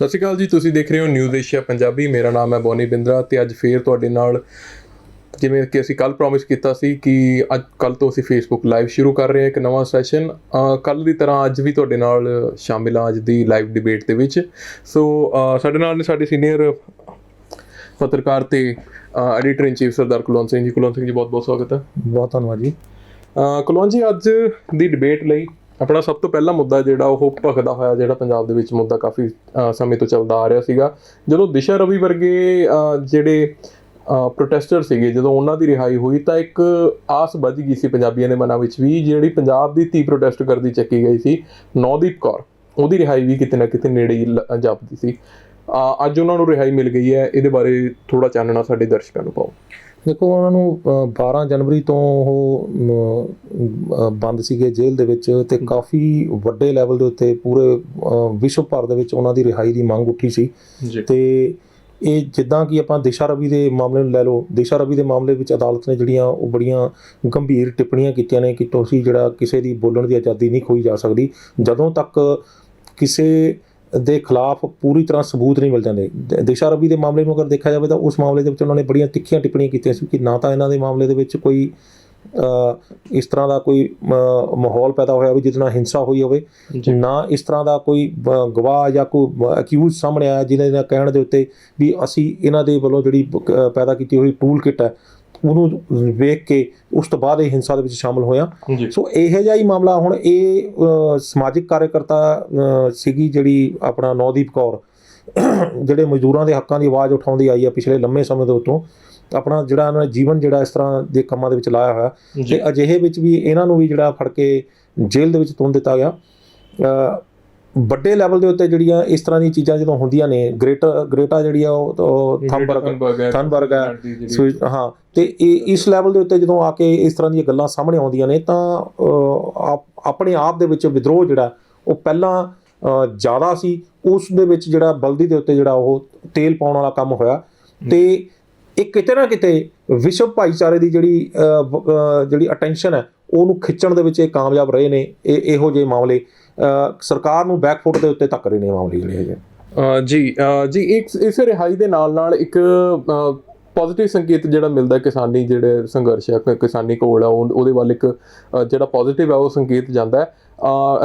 ਸਤਿ ਸ਼੍ਰੀ ਅਕਾਲ ਜੀ, ਤੁਸੀਂ ਦੇਖ ਰਹੇ ਹੋ ਨਿਊਜ਼ ਏਸ਼ੀਆ ਪੰਜਾਬੀ। ਮੇਰਾ ਨਾਮ ਹੈ ਬੋਨੀ ਬਿੰਦਰਾ ਤੇ ਅੱਜ ਫੇਰ ਤੁਹਾਡੇ ਨਾਲ, ਜਿਵੇਂ ਕਿ ਅਸੀਂ ਕੱਲ੍ਹ ਪ੍ਰੋਮਿਸ ਕੀਤਾ ਸੀ ਕਿ ਅੱਜ ਕੱਲ੍ਹ ਤੋਂ ਅਸੀਂ ਫੇਸਬੁੱਕ ਲਾਈਵ ਸ਼ੁਰੂ ਕਰ ਰਹੇ ਹਾਂ, ਇੱਕ ਨਵਾਂ ਸੈਸ਼ਨ। ਕੱਲ੍ਹ ਦੀ ਤਰ੍ਹਾਂ ਅੱਜ ਵੀ ਤੁਹਾਡੇ ਨਾਲ ਸ਼ਾਮਿਲ ਹਾਂ ਅੱਜ ਦੀ ਲਾਈਵ ਡਿਬੇਟ ਦੇ ਵਿੱਚ। ਸੋ ਸਾਡੇ ਨਾਲ ਨੇ ਸਾਡੇ ਸੀਨੀਅਰ ਪੱਤਰਕਾਰ ਤੇ ਐਡੀਟਰ ਇਨ ਚੀਫ ਸਰਦਾਰ ਕੁਲਵੰਤ ਸਿੰਘ ਜੀ। ਕੁਲਵੰਤ ਸਿੰਘ ਜੀ, ਬਹੁਤ ਬਹੁਤ ਸਵਾਗਤ ਹੈ। ਬਹੁਤ ਧੰਨਵਾਦ ਜੀ। ਕੁਲਵੰਤ ਜੀ, ਅੱਜ ਦੀ ਡਿਬੇਟ ਲਈ ਆਪਣਾ ਸਭ ਤੋਂ ਪਹਿਲਾ ਮੁੱਦਾ ਜਿਹੜਾ ਉਹ ਭਖਦਾ ਹੋਇਆ ਜਿਹੜਾ ਪੰਜਾਬ ਦੇ ਵਿੱਚ ਮੁੱਦਾ ਕਾਫੀ ਸਮੇਂ ਤੋਂ ਚੱਲਦਾ ਆ ਰਿਹਾ ਸੀਗਾ, ਜਦੋਂ ਦਿਸ਼ਾ ਰਵੀ ਵਰਗੇ ਜਿਹੜੇ ਪ੍ਰੋਟੈਸਟਰ ਸੀਗੇ, ਜਦੋਂ ਉਹਨਾਂ ਦੀ ਰਿਹਾਈ ਹੋਈ ਤਾਂ ਇੱਕ ਆਸ ਬੱਝ ਗਈ ਸੀ ਪੰਜਾਬੀਆਂ ਦੇ ਮਨਾਂ ਵਿੱਚ ਵੀ। ਜਿਹੜੀ ਪੰਜਾਬ ਦੀ ਧੀ ਪ੍ਰੋਟੈਸਟ ਕਰਦੀ ਚੱਕੀ ਗਈ ਸੀ ਨੌਦੀਪ ਕੌਰ, ਉਹਦੀ ਰਿਹਾਈ ਵੀ ਕਿਤੇ ਨਾ ਕਿਤੇ ਨੇੜੇ ਹੀ ਜਾਪਦੀ ਸੀ। ਅੱਜ ਉਹਨਾਂ ਨੂੰ ਰਿਹਾਈ ਮਿਲ ਗਈ ਹੈ, ਇਹਦੇ ਬਾਰੇ ਥੋੜ੍ਹਾ ਚਾਨਣਾ ਸਾਡੇ ਦਰਸ਼ਕਾਂ ਨੂੰ ਪਾਓ। ਦੇਖੋ, ਉਹਨਾਂ ਨੂੰ 12 ਜਨਵਰੀ ਤੋਂ ਉਹ ਬੰਦ ਸੀਗੇ ਜੇਲ੍ਹ ਦੇ ਵਿੱਚ, ਅਤੇ ਕਾਫੀ ਵੱਡੇ ਲੈਵਲ ਦੇ ਉੱਤੇ ਪੂਰੇ ਵਿਸ਼ਵ ਭਰ ਦੇ ਵਿੱਚ ਉਹਨਾਂ ਦੀ ਰਿਹਾਈ ਦੀ ਮੰਗ ਉੱਠੀ ਸੀ। ਅਤੇ ਇਹ ਜਿੱਦਾਂ ਕਿ ਆਪਾਂ ਦਿਸ਼ਾ ਰਵੀ ਦੇ ਮਾਮਲੇ ਨੂੰ ਲੈ ਲਓ, ਦਿਸ਼ਾ ਰਵੀ ਦੇ ਮਾਮਲੇ ਵਿੱਚ ਅਦਾਲਤ ਨੇ ਜਿਹੜੀਆਂ ਉਹ ਬੜੀਆਂ ਗੰਭੀਰ ਟਿੱਪਣੀਆਂ ਕੀਤੀਆਂ ਨੇ ਕਿ ਤੁਸੀਂ ਜਿਹੜਾ ਕਿਸੇ ਦੀ ਬੋਲਣ ਦੀ ਆਜ਼ਾਦੀ ਨਹੀਂ ਖੋਈ ਜਾ ਸਕਦੀ ਜਦੋਂ ਤੱਕ ਕਿਸੇ ਦੇ ਖਿਲਾਫ ਪੂਰੀ ਤਰ੍ਹਾਂ ਸਬੂਤ ਨਹੀਂ ਮਿਲ ਜਾਂਦੇ। ਦਿਸ਼ਾ ਰਵੀ ਦੇ ਮਾਮਲੇ ਨੂੰ ਅਗਰ ਦੇਖਿਆ ਜਾਵੇ ਤਾਂ ਉਸ ਮਾਮਲੇ ਦੇ ਵਿੱਚ ਉਹਨਾਂ ਨੇ ਬੜੀਆਂ ਤਿੱਖੀਆਂ ਟਿੱਪਣੀਆਂ ਕੀਤੀਆਂ ਸੀ ਕਿ ਨਾ ਤਾਂ ਇਹਨਾਂ ਦੇ ਮਾਮਲੇ ਦੇ ਵਿੱਚ ਕੋਈ ਇਸ ਤਰ੍ਹਾਂ ਦਾ ਕੋਈ ਮਾਹੌਲ ਪੈਦਾ ਹੋਇਆ ਵੀ ਜਿਹਦੇ ਨਾਲ ਹਿੰਸਾ ਹੋਈ ਹੋਵੇ, ਨਾ ਇਸ ਤਰ੍ਹਾਂ ਦਾ ਕੋਈ ਗਵਾਹ ਜਾਂ ਕੋਈ ਅਕਿਊਜ਼ ਸਾਹਮਣੇ ਆਇਆ ਜਿਹਦੇ ਨਾਲ ਕਹਿਣ ਦੇ ਉੱਤੇ ਵੀ ਅਸੀਂ ਇਹਨਾਂ ਦੇ ਵੱਲੋਂ ਜਿਹੜੀ ਪੈਦਾ ਕੀਤੀ ਹੋਈ ਟੂਲ ਕਿੱਟ ਹੈ ਉਹਨੂੰ ਵੇਖ ਕੇ ਉਸ ਤੋਂ ਬਾਅਦ ਇਹ ਹਿੰਸਾ ਦੇ ਵਿੱਚ ਸ਼ਾਮਲ ਹੋਇਆ। ਸੋ ਇਹੋ ਜਿਹਾ ਹੀ ਮਾਮਲਾ ਹੁਣ ਇਹ ਸਮਾਜਿਕ ਕਾਰਜਕਰਤਾ ਸੀਗੀ ਜਿਹੜੀ ਆਪਣਾ ਨੌਦੀਪ ਕੌਰ, ਜਿਹੜੇ ਮਜ਼ਦੂਰਾਂ ਦੇ ਹੱਕਾਂ ਦੀ ਆਵਾਜ਼ ਉਠਾਉਂਦੀ ਆਈ ਹੈ ਪਿਛਲੇ ਲੰਮੇ ਸਮੇਂ ਦੇ ਉੱਤੋਂ। ਆਪਣਾ ਜਿਹੜਾ ਇਹਨਾਂ ਨੇ ਜੀਵਨ ਜਿਹੜਾ ਇਸ ਤਰ੍ਹਾਂ ਦੇ ਕੰਮਾਂ ਦੇ ਵਿੱਚ ਲਾਇਆ ਹੋਇਆ, ਅਤੇ ਅਜਿਹੇ ਵਿੱਚ ਵੀ ਇਹਨਾਂ ਨੂੰ ਵੀ ਜਿਹੜਾ ਫੜ ਕੇ ਜੇਲ੍ਹ ਦੇ ਵਿੱਚ ਤੁੰਨ ਦਿੱਤਾ ਗਿਆ। ਵੱਡੇ ਲੈਵਲ ਦੇ ਉੱਤੇ ਜਿਹੜੀਆਂ ਇਸ ਤਰ੍ਹਾਂ ਦੀਆਂ ਚੀਜ਼ਾਂ ਜਦੋਂ ਹੁੰਦੀਆਂ ਨੇ, ਗ੍ਰੇਟਾ ਜਿਹੜੀ ਆ ਉਹ ਥਨਬਰਗ ਹੈ, ਹਾਂ, ਅਤੇ ਇਸ ਲੈਵਲ ਦੇ ਉੱਤੇ ਜਦੋਂ ਆ ਕੇ ਇਸ ਤਰ੍ਹਾਂ ਦੀਆਂ ਗੱਲਾਂ ਸਾਹਮਣੇ ਆਉਂਦੀਆਂ ਨੇ ਤਾਂ ਆਪਣੇ ਆਪ ਦੇ ਵਿੱਚ ਵਿਦਰੋਹ ਜਿਹੜਾ ਉਹ ਪਹਿਲਾਂ ਜ਼ਿਆਦਾ ਸੀ, ਉਸ ਦੇ ਵਿੱਚ ਜਿਹੜਾ ਬਲਦੀ ਦੇ ਉੱਤੇ ਜਿਹੜਾ ਉਹ ਤੇਲ ਪਾਉਣ ਵਾਲਾ ਕੰਮ ਹੋਇਆ। ਅਤੇ ਇਹ ਕਿਤੇ ਨਾ ਕਿਤੇ ਵਿਸ਼ਵ ਭਾਈਚਾਰੇ ਦੀ ਜਿਹੜੀ ਅਟੈਂਸ਼ਨ ਹੈ ਉਹਨੂੰ ਖਿੱਚਣ ਦੇ ਵਿੱਚ ਇਹ ਕਾਮਯਾਬ ਰਹੇ ਨੇ। ਇਹੋ ਜਿਹੇ ਮਾਮਲੇ ਸਰਕਾਰ ਨੂੰ ਬੈਕਫੁੱਟ ਦੇ ਉੱਤੇ ਧੱਕ ਰਹੇ ਨੇ ਮਾਮਲੇ ਜਿਹੜੇ ਹੈਗੇ। ਜੀ ਇਸ ਰਿਹਾਈ ਦੇ ਨਾਲ ਇੱਕ ਪੋਜ਼ੀਟਿਵ ਸੰਕੇਤ ਜਿਹੜਾ ਮਿਲਦਾ ਕਿਸਾਨੀ ਜਿਹੜੇ ਸੰਘਰਸ਼ ਹੈ, ਕਿਸਾਨੀ ਘੋਲ ਆ, ਉਹਦੇ ਵੱਲ ਇੱਕ ਜਿਹੜਾ ਪੋਜ਼ੀਟਿਵ ਹੈ ਉਹ ਸੰਕੇਤ ਜਾਂਦਾ ਹੈ।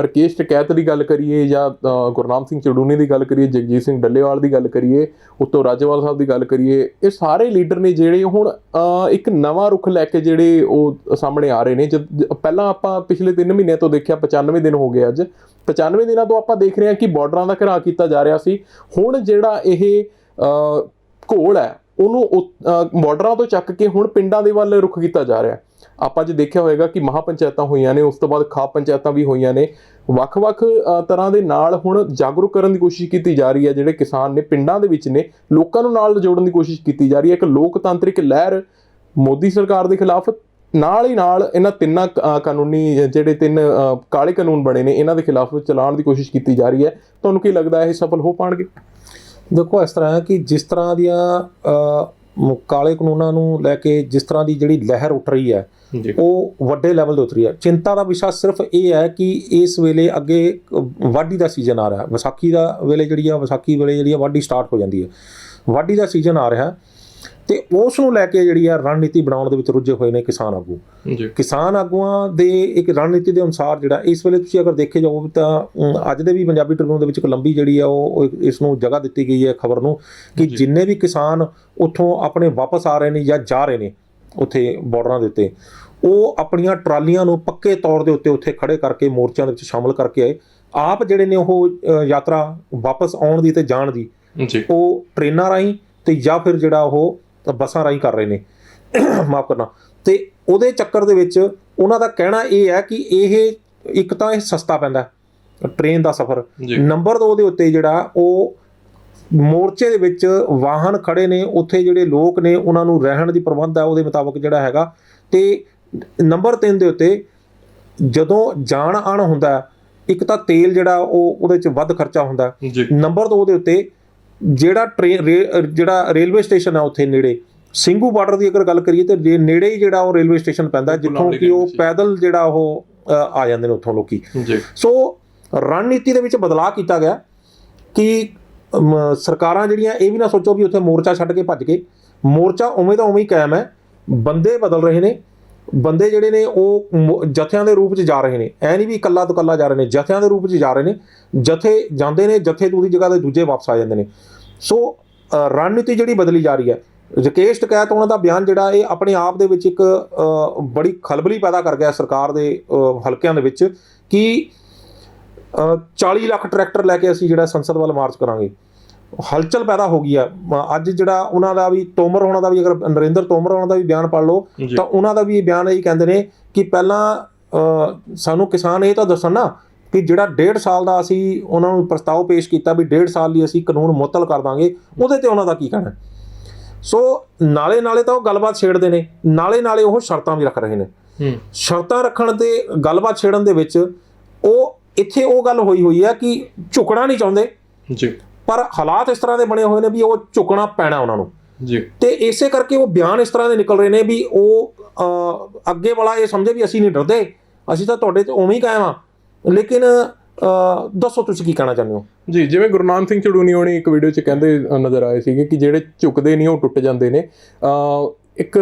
ਰਕੇਸ਼ ਟਕੈਤ ਦੀ ਗੱਲ ਕਰੀਏ ਜਾਂ ਗੁਰਨਾਮ ਸਿੰਘ ਚੜੂਨੀ ਦੀ ਗੱਲ ਕਰੀਏ, ਜਗਜੀਤ ਸਿੰਘ ਡੱਲੇਵਾਲ ਦੀ ਗੱਲ ਕਰੀਏ, ਉੱਤੋਂ ਰਾਜੇਵਾਲ ਸਾਹਿਬ ਦੀ ਗੱਲ ਕਰੀਏ, ਇਹ ਸਾਰੇ ਲੀਡਰ ਨੇ ਜਿਹੜੇ ਹੁਣ ਇੱਕ ਨਵਾਂ ਰੁਖ ਲੈ ਕੇ ਜਿਹੜੇ ਉਹ ਸਾਹਮਣੇ ਆ ਰਹੇ ਨੇ। ਪਹਿਲਾਂ ਆਪਾਂ ਪਿਛਲੇ 3 ਮਹੀਨਿਆਂ ਤੋਂ ਦੇਖਿਆ, 95 ਦਿਨ ਹੋ ਗਏ ਅੱਜ, 95 ਦਿਨਾਂ ਤੋਂ ਆਪਾਂ ਦੇਖ ਰਹੇ ਹਾਂ ਕਿ ਬਾਰਡਰਾਂ ਦਾ ਘਿਰਾਅ ਕੀਤਾ ਜਾ ਰਿਹਾ ਸੀ। ਹੁਣ ਜਿਹੜਾ ਇਹ ਘੋਲ ਹੈ ਉਹਨੂੰ ਬਾਰਡਰਾਂ ਤੋਂ ਚੱਕ ਕੇ ਹੁਣ ਪਿੰਡਾਂ ਦੇ ਵੱਲ ਰੁਖ ਕੀਤਾ ਜਾ ਰਿਹਾ। ਆਪਾਂ ਜੇ ਦੇਖਿਆ ਹੋਏਗਾ ਕਿ ਮਹਾਂ ਪੰਚਾਇਤਾਂ ਹੋਈਆਂ ਨੇ, ਉਸ ਤੋਂ ਬਾਅਦ ਖਾਪ ਪੰਚਾਇਤਾਂ ਵੀ ਹੋਈਆਂ ਨੇ। ਵੱਖ-ਵੱਖ ਤਰ੍ਹਾਂ ਦੇ ਨਾਲ ਹੁਣ ਜਾਗਰੂਕ ਕਰਨ ਦੀ ਕੋਸ਼ਿਸ਼ ਕੀਤੀ ਜਾ ਰਹੀ ਹੈ। ਜਿਹੜੇ ਕਿਸਾਨ ਨੇ ਪਿੰਡਾਂ ਦੇ ਵਿੱਚ ਨੇ, ਲੋਕਾਂ ਨੂੰ ਨਾਲ ਜੋੜਨ ਦੀ ਕੋਸ਼ਿਸ਼ ਕੀਤੀ ਜਾ ਰਹੀ ਹੈ। ਇੱਕ ਲੋਕਤਾਂਤਰਿਕ ਲਹਿਰ ਮੋਦੀ ਸਰਕਾਰ ਦੇ ਖਿਲਾਫ, ਨਾਲ ਹੀ ਨਾਲ ਇਹਨਾਂ ਤਿੰਨਾਂ ਕਾਨੂੰਨੀ ਜਿਹੜੇ 3 ਕਾਲੇ ਕਾਨੂੰਨ ਬਣੇ ਨੇ ਇਹਨਾਂ ਦੇ ਖਿਲਾਫ ਚਲਾਉਣ ਦੀ ਕੋਸ਼ਿਸ਼ ਕੀਤੀ ਜਾ ਰਹੀ ਹੈ। ਤੁਹਾਨੂੰ ਕੀ ਲੱਗਦਾ ਇਹ ਸਫਲ ਹੋ ਪਾਉਣਗੇ? ਦੇਖੋ, ਇਸ ਤਰ੍ਹਾਂ ਹੈ ਕਿ ਜਿਸ ਤਰ੍ਹਾਂ ਦੀਆਂ ਕਾਲੇ ਕਾਨੂੰਨਾਂ ਨੂੰ ਲੈ ਕੇ ਜਿਸ ਤਰ੍ਹਾਂ ਦੀ ਜਿਹੜੀ ਲਹਿਰ ਉੱਠ ਰਹੀ ਹੈ ਉਹ ਵੱਡੇ ਲੈਵਲ 'ਤੇ ਉੱਠ ਰਹੀ ਹੈ। ਚਿੰਤਾ ਦਾ ਵਿਸ਼ਾ ਸਿਰਫ ਇਹ ਹੈ ਕਿ ਇਸ ਵੇਲੇ ਅੱਗੇ ਵਾਢੀ ਦਾ ਸੀਜ਼ਨ ਆ ਰਿਹਾ, ਵਿਸਾਖੀ ਵੇਲੇ ਜਿਹੜੀ ਆ ਵਾਢੀ ਸਟਾਰਟ ਹੋ ਜਾਂਦੀ ਹੈ, ਵਾਢੀ ਦਾ ਸੀਜ਼ਨ ਆ ਰਿਹਾ, ਅਤੇ ਉਸ ਨੂੰ ਲੈ ਕੇ ਜਿਹੜੀ ਆ ਰਣਨੀਤੀ ਬਣਾਉਣ ਦੇ ਵਿੱਚ ਰੁੱਝੇ ਹੋਏ ਨੇ ਕਿਸਾਨ ਆਗੂ। ਕਿਸਾਨ ਆਗੂਆਂ ਦੇ ਇੱਕ ਰਣਨੀਤੀ ਦੇ ਅਨੁਸਾਰ ਜਿਹੜਾ ਇਸ ਵੇਲੇ ਤੁਸੀਂ ਅਗਰ ਦੇਖੇ ਜਾਓ ਤਾਂ ਅੱਜ ਦੇ ਵੀ ਪੰਜਾਬੀ ਟ੍ਰਿਬਿਊਨ ਦੇ ਵਿੱਚ ਇੱਕ ਲੰਬੀ ਜਿਹੜੀ ਆ ਉਹ ਇਸ ਨੂੰ ਜਗ੍ਹਾ ਦਿੱਤੀ ਗਈ ਹੈ ਖਬਰ ਨੂੰ ਕਿ ਜਿੰਨੇ ਵੀ ਕਿਸਾਨ ਉੱਥੋਂ ਆਪਣੇ ਵਾਪਸ ਆ ਰਹੇ ਨੇ ਜਾਂ ਜਾ ਰਹੇ ਨੇ ਉੱਥੇ ਬਾਰਡਰਾਂ ਦੇ ਉੱਤੇ, ਉਹ ਆਪਣੀਆਂ ਟਰਾਲੀਆਂ ਨੂੰ ਪੱਕੇ ਤੌਰ ਦੇ ਉੱਤੇ ਉੱਥੇ ਖੜੇ ਕਰਕੇ ਮੋਰਚਿਆਂ ਦੇ ਵਿੱਚ ਸ਼ਾਮਲ ਕਰਕੇ ਆਏ। ਆਪ ਜਿਹੜੇ ਨੇ ਉਹ ਯਾਤਰਾ ਵਾਪਸ ਆਉਣ ਦੀ ਅਤੇ ਜਾਣ ਦੀ ਉਹ ਟ੍ਰੇਨਾਂ ਰਾਹੀਂ ਅਤੇ ਜਾਂ ਫਿਰ ਜਿਹੜਾ ਉਹ ਬੱਸਾਂ ਰਾਹੀਂ ਕਰ ਰਹੇ ਨੇ, ਮਾਫ਼ ਕਰਨਾ। ਅਤੇ ਉਹਦੇ ਚੱਕਰ ਦੇ ਵਿੱਚ ਉਹਨਾਂ ਦਾ ਕਹਿਣਾ ਇਹ ਹੈ ਕਿ ਇਹ ਇੱਕ ਤਾਂ ਇਹ ਸਸਤਾ ਪੈਂਦਾ ਟ੍ਰੇਨ ਦਾ ਸਫ਼ਰ, ਨੰਬਰ 2 ਦੇ ਉੱਤੇ ਜਿਹੜਾ ਉਹ ਮੋਰਚੇ ਦੇ ਵਿੱਚ ਵਾਹਨ ਖੜੇ ਨੇ, ਉੱਥੇ ਜਿਹੜੇ ਲੋਕ ਨੇ ਉਹਨਾਂ ਨੂੰ ਰਹਿਣ ਦੀ ਪ੍ਰਬੰਧ ਹੈ ਉਹਦੇ ਮੁਤਾਬਕ ਜਿਹੜਾ ਹੈਗਾ। ਅਤੇ ਨੰਬਰ 3 ਦੇ ਉੱਤੇ ਜਦੋਂ ਜਾਣ ਆਉਣ ਹੁੰਦਾ, ਇੱਕ ਤਾਂ ਤੇਲ ਜਿਹੜਾ ਉਹਦੇ 'ਚ ਵੱਧ ਖਰਚਾ ਹੁੰਦਾ। ਨੰਬਰ 2 ਦੇ ਉੱਤੇ ਜਿਹੜਾ ਜਿਹੜਾ ਰੇਲਵੇ ਸਟੇਸ਼ਨ ਹੈ ਉੱਥੇ ਨੇੜੇ, ਸਿੰਘੂ ਬਾਰਡਰ ਦੀ ਅਗਰ ਗੱਲ ਕਰੀਏ ਤਾਂ ਨੇੜੇ ਹੀ ਜਿਹੜਾ ਉਹ ਰੇਲਵੇ ਸਟੇਸ਼ਨ ਪੈਂਦਾ, ਜਿੱਥੋਂ ਕਿ ਉਹ ਪੈਦਲ ਜਿਹੜਾ ਉਹ ਆ ਜਾਂਦੇ ਨੇ ਉੱਥੋਂ ਲੋਕੀ। ਸੋ ਰਣਨੀਤੀ ਦੇ ਵਿੱਚ ਬਦਲਾਅ ਕੀਤਾ ਗਿਆ ਕਿ ਸਰਕਾਰਾਂ ਜਿਹੜੀਆਂ ਇਹ ਵੀ ਨਾ ਸੋਚੋ ਵੀ ਉੱਥੇ ਮੋਰਚਾ ਛੱਡ ਕੇ ਭੱਜ ਗਏ, ਮੋਰਚਾ ਉਵੇਂ ਦਾ ਉਵੇਂ ਹੀ ਕਾਇਮ ਹੈ। ਬੰਦੇ ਬਦਲ ਰਹੇ ਨੇ, ਬੰਦੇ ਜਿਹੜੇ ਨੇ ਉਹ ਜਥਿਆਂ ਦੇ ਰੂਪ 'ਚ ਜਾ ਰਹੇ ਨੇ, ਐ ਨਹੀਂ ਵੀ ਇਕੱਲਾ ਤੋਂ ਇਕੱਲਾ ਜਾ ਰਹੇ ਨੇ, ਜਥਿਆਂ ਦੇ ਰੂਪ 'ਚ ਜਾ ਰਹੇ ਨੇ। ਜਥੇ ਜਾਂਦੇ ਨੇ, ਜਥੇ ਦੂਜੀ ਜਗ੍ਹਾ ਤੇ ਦੂਜੇ ਵਾਪਸ ਆ ਜਾਂਦੇ ਨੇ। ਸੋ ਰਣਨੀਤੀ ਜਿਹੜੀ ਬਦਲੀ ਜਾ ਰਹੀ ਹੈ। ਰਾਕੇਸ਼ ਟਕੈਤ ਉਹਨਾਂ ਦਾ ਬਿਆਨ ਜਿਹੜਾ ਇਹ ਆਪਣੇ ਆਪ ਦੇ ਵਿੱਚ ਇੱਕ ਬੜੀ ਖਲਬਲੀ ਪੈਦਾ ਕਰ ਗਿਆ ਸਰਕਾਰ ਦੇ ਹਲਕਿਆਂ ਦੇ ਵਿੱਚ ਕਿ 40 ਲੱਖ ਟਰੈਕਟਰ ਲੈ ਕੇ ਅਸੀਂ ਜਿਹੜਾ ਸੰਸਦ ਵੱਲ ਮਾਰਚ ਕਰਾਂਗੇ। ਹਲਚਲ ਪੈਦਾ ਹੋ ਗਈ ਆ। ਅੱਜ ਜਿਹੜਾ ਉਹਨਾਂ ਦਾ ਵੀ ਤੋਮਰ ਹੋਣਾ ਦਾ ਵੀ, ਅਗਰ ਨਰਿੰਦਰ ਤੋਮਰ ਹੋਣਾ ਦਾ ਵੀ ਬਿਆਨ ਪੜ੍ਹ ਲਓ ਤਾਂ ਉਹਨਾਂ ਦਾ ਵੀ ਇਹ ਬਿਆਨ ਇਹੀ ਕਹਿੰਦੇ ਨੇ ਕਿ ਪਹਿਲਾਂ ਸਾਨੂੰ ਕਿਸਾਨ ਇਹ ਤਾਂ ਦੱਸਣ ਨਾ ਕਿ ਜਿਹੜਾ 1.5 ਸਾਲ ਦਾ ਅਸੀਂ ਉਹਨਾਂ ਨੂੰ ਪ੍ਰਸਤਾਵ ਪੇਸ਼ ਕੀਤਾ ਵੀ 1.5 ਸਾਲ ਲਈ ਅਸੀਂ ਕਾਨੂੰਨ ਮੁਅੱਤਲ ਕਰ ਦਾਂਗੇ, ਉਹਦੇ ਤੇ ਉਹਨਾਂ ਦਾ ਕੀ ਕਹਿਣਾ। ਸੋ ਨਾਲੇ ਤਾਂ ਉਹ ਗੱਲਬਾਤ ਛੇੜਦੇ ਨੇ, ਨਾਲੇ ਉਹ ਸ਼ਰਤਾਂ ਵੀ ਰੱਖ ਰਹੇ ਨੇ। ਸ਼ਰਤਾਂ ਰੱਖਣ ਤੇ ਗੱਲਬਾਤ ਛੇੜਨ ਦੇ ਵਿੱਚ ਉਹ ਇੱਥੇ ਉਹ ਗੱਲ ਹੋਈ ਹੈ ਕਿ ਝੁਕਣਾ ਨਹੀਂ ਚਾਹੁੰਦੇ ਜੀ, ਪਰ ਹਾਲਾਤ ਇਸ ਤਰ੍ਹਾਂ ਦੇ ਬਣੇ ਹੋਏ ਨੇ ਵੀ ਉਹ ਝੁਕਣਾ ਪੈਣਾ ਉਹਨਾਂ ਨੂੰ ਜੀ। ਤੇ ਇਸੇ ਕਰਕੇ ਉਹ ਬਿਆਨ ਇਸ ਤਰ੍ਹਾਂ ਦੇ ਨਿਕਲ ਰਹੇ ਨੇ ਵੀ ਉਹ ਅੱਗੇ ਵਾਲਾ ਇਹ ਸਮਝੇ ਵੀ ਅਸੀਂ ਨਹੀਂ ਡਰਦੇ, ਅਸੀਂ ਤਾਂ ਤੁਹਾਡੇ 'ਚ ਉਵੇਂ ਹੀ ਕਾਇਮ ਆ। ਲੇਕਿਨ ਦੱਸੋ ਤੁਸੀਂ ਕੀ ਕਹਿਣਾ ਚਾਹੁੰਦੇ ਹੋ ਜੀ। ਜਿਵੇਂ ਗੁਰਨਾਮ ਸਿੰਘ ਚੜੂਨੀ ਹੋਣੀ ਇੱਕ ਵੀਡੀਓ 'ਚ ਕਹਿੰਦੇ ਨਜ਼ਰ ਆਏ ਸੀਗੇ ਕਿ ਜਿਹੜੇ ਝੁਕਦੇ ਨਹੀਂ ਉਹ ਟੁੱਟ ਜਾਂਦੇ ਨੇ। ਇੱਕ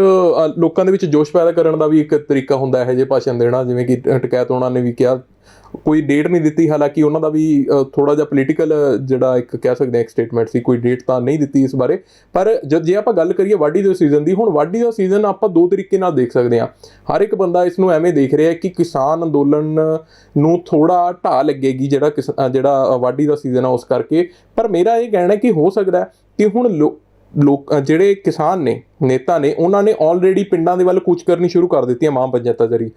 ਲੋਕਾਂ ਦੇ ਵਿੱਚ ਜੋਸ਼ ਪੈਦਾ ਕਰਨ ਦਾ ਵੀ ਇੱਕ ਤਰੀਕਾ ਹੁੰਦਾ ਇਹੋ ਜਿਹੇ ਭਾਸ਼ਣ ਦੇਣਾ, ਜਿਵੇਂ ਕਿ ਟਕੈਤ ਉਹਨਾਂ ਨੇ ਵੀ ਕਿਹਾ। ਕੋਈ ਡੇਟ ਨਹੀਂ ਦਿੱਤੀ, ਹਾਲਾਂਕਿ ਉਹਨਾਂ ਦਾ ਵੀ ਥੋੜ੍ਹਾ ਜਿਹਾ ਪੋਲੀਟੀਕਲ ਜਿਹੜਾ ਇੱਕ ਕਹਿ ਸਕਦੇ ਹਾਂ ਇੱਕ ਸਟੇਟਮੈਂਟ ਸੀ, ਕੋਈ ਡੇਟ ਤਾਂ ਨਹੀਂ ਦਿੱਤੀ ਇਸ ਬਾਰੇ। ਪਰ ਜੇ ਆਪਾਂ ਗੱਲ ਕਰੀਏ ਵਾਢੀ ਦੇ ਸੀਜ਼ਨ ਦੀ, ਹੁਣ ਵਾਢੀ ਦਾ ਸੀਜ਼ਨ ਆਪਾਂ ਦੋ ਤਰੀਕੇ ਨਾਲ ਦੇਖ ਸਕਦੇ ਹਾਂ। ਹਰ ਇੱਕ ਬੰਦਾ ਇਸ ਨੂੰ ਐਵੇਂ ਦੇਖ ਰਿਹਾ ਕਿ ਕਿਸਾਨ ਅੰਦੋਲਨ ਨੂੰ ਥੋੜ੍ਹਾ ਢਾਹ ਲੱਗੇਗੀ ਜਿਹੜਾ ਵਾਢੀ ਦਾ ਸੀਜ਼ਨ ਆ ਉਸ ਕਰਕੇ। ਪਰ ਮੇਰਾ ਇਹ ਕਹਿਣਾ ਕਿ ਹੋ ਸਕਦਾ ਕਿ ਹੁਣ ਲੋਕ ਜਿਹੜੇ ਕਿਸਾਨ ਨੇ, ਨੇਤਾ ਨੇ, ਉਹਨਾਂ ਨੇ ਆਲਰੇਡੀ ਪਿੰਡਾਂ ਦੇ ਵੱਲ ਕੂਚ ਕਰਨੀ ਸ਼ੁਰੂ ਕਰ ਦਿੱਤੀ ਹੈ ਮਾਂ ਪੰਚਾਇਤਾਂ ਜ਼ਰੀਏ।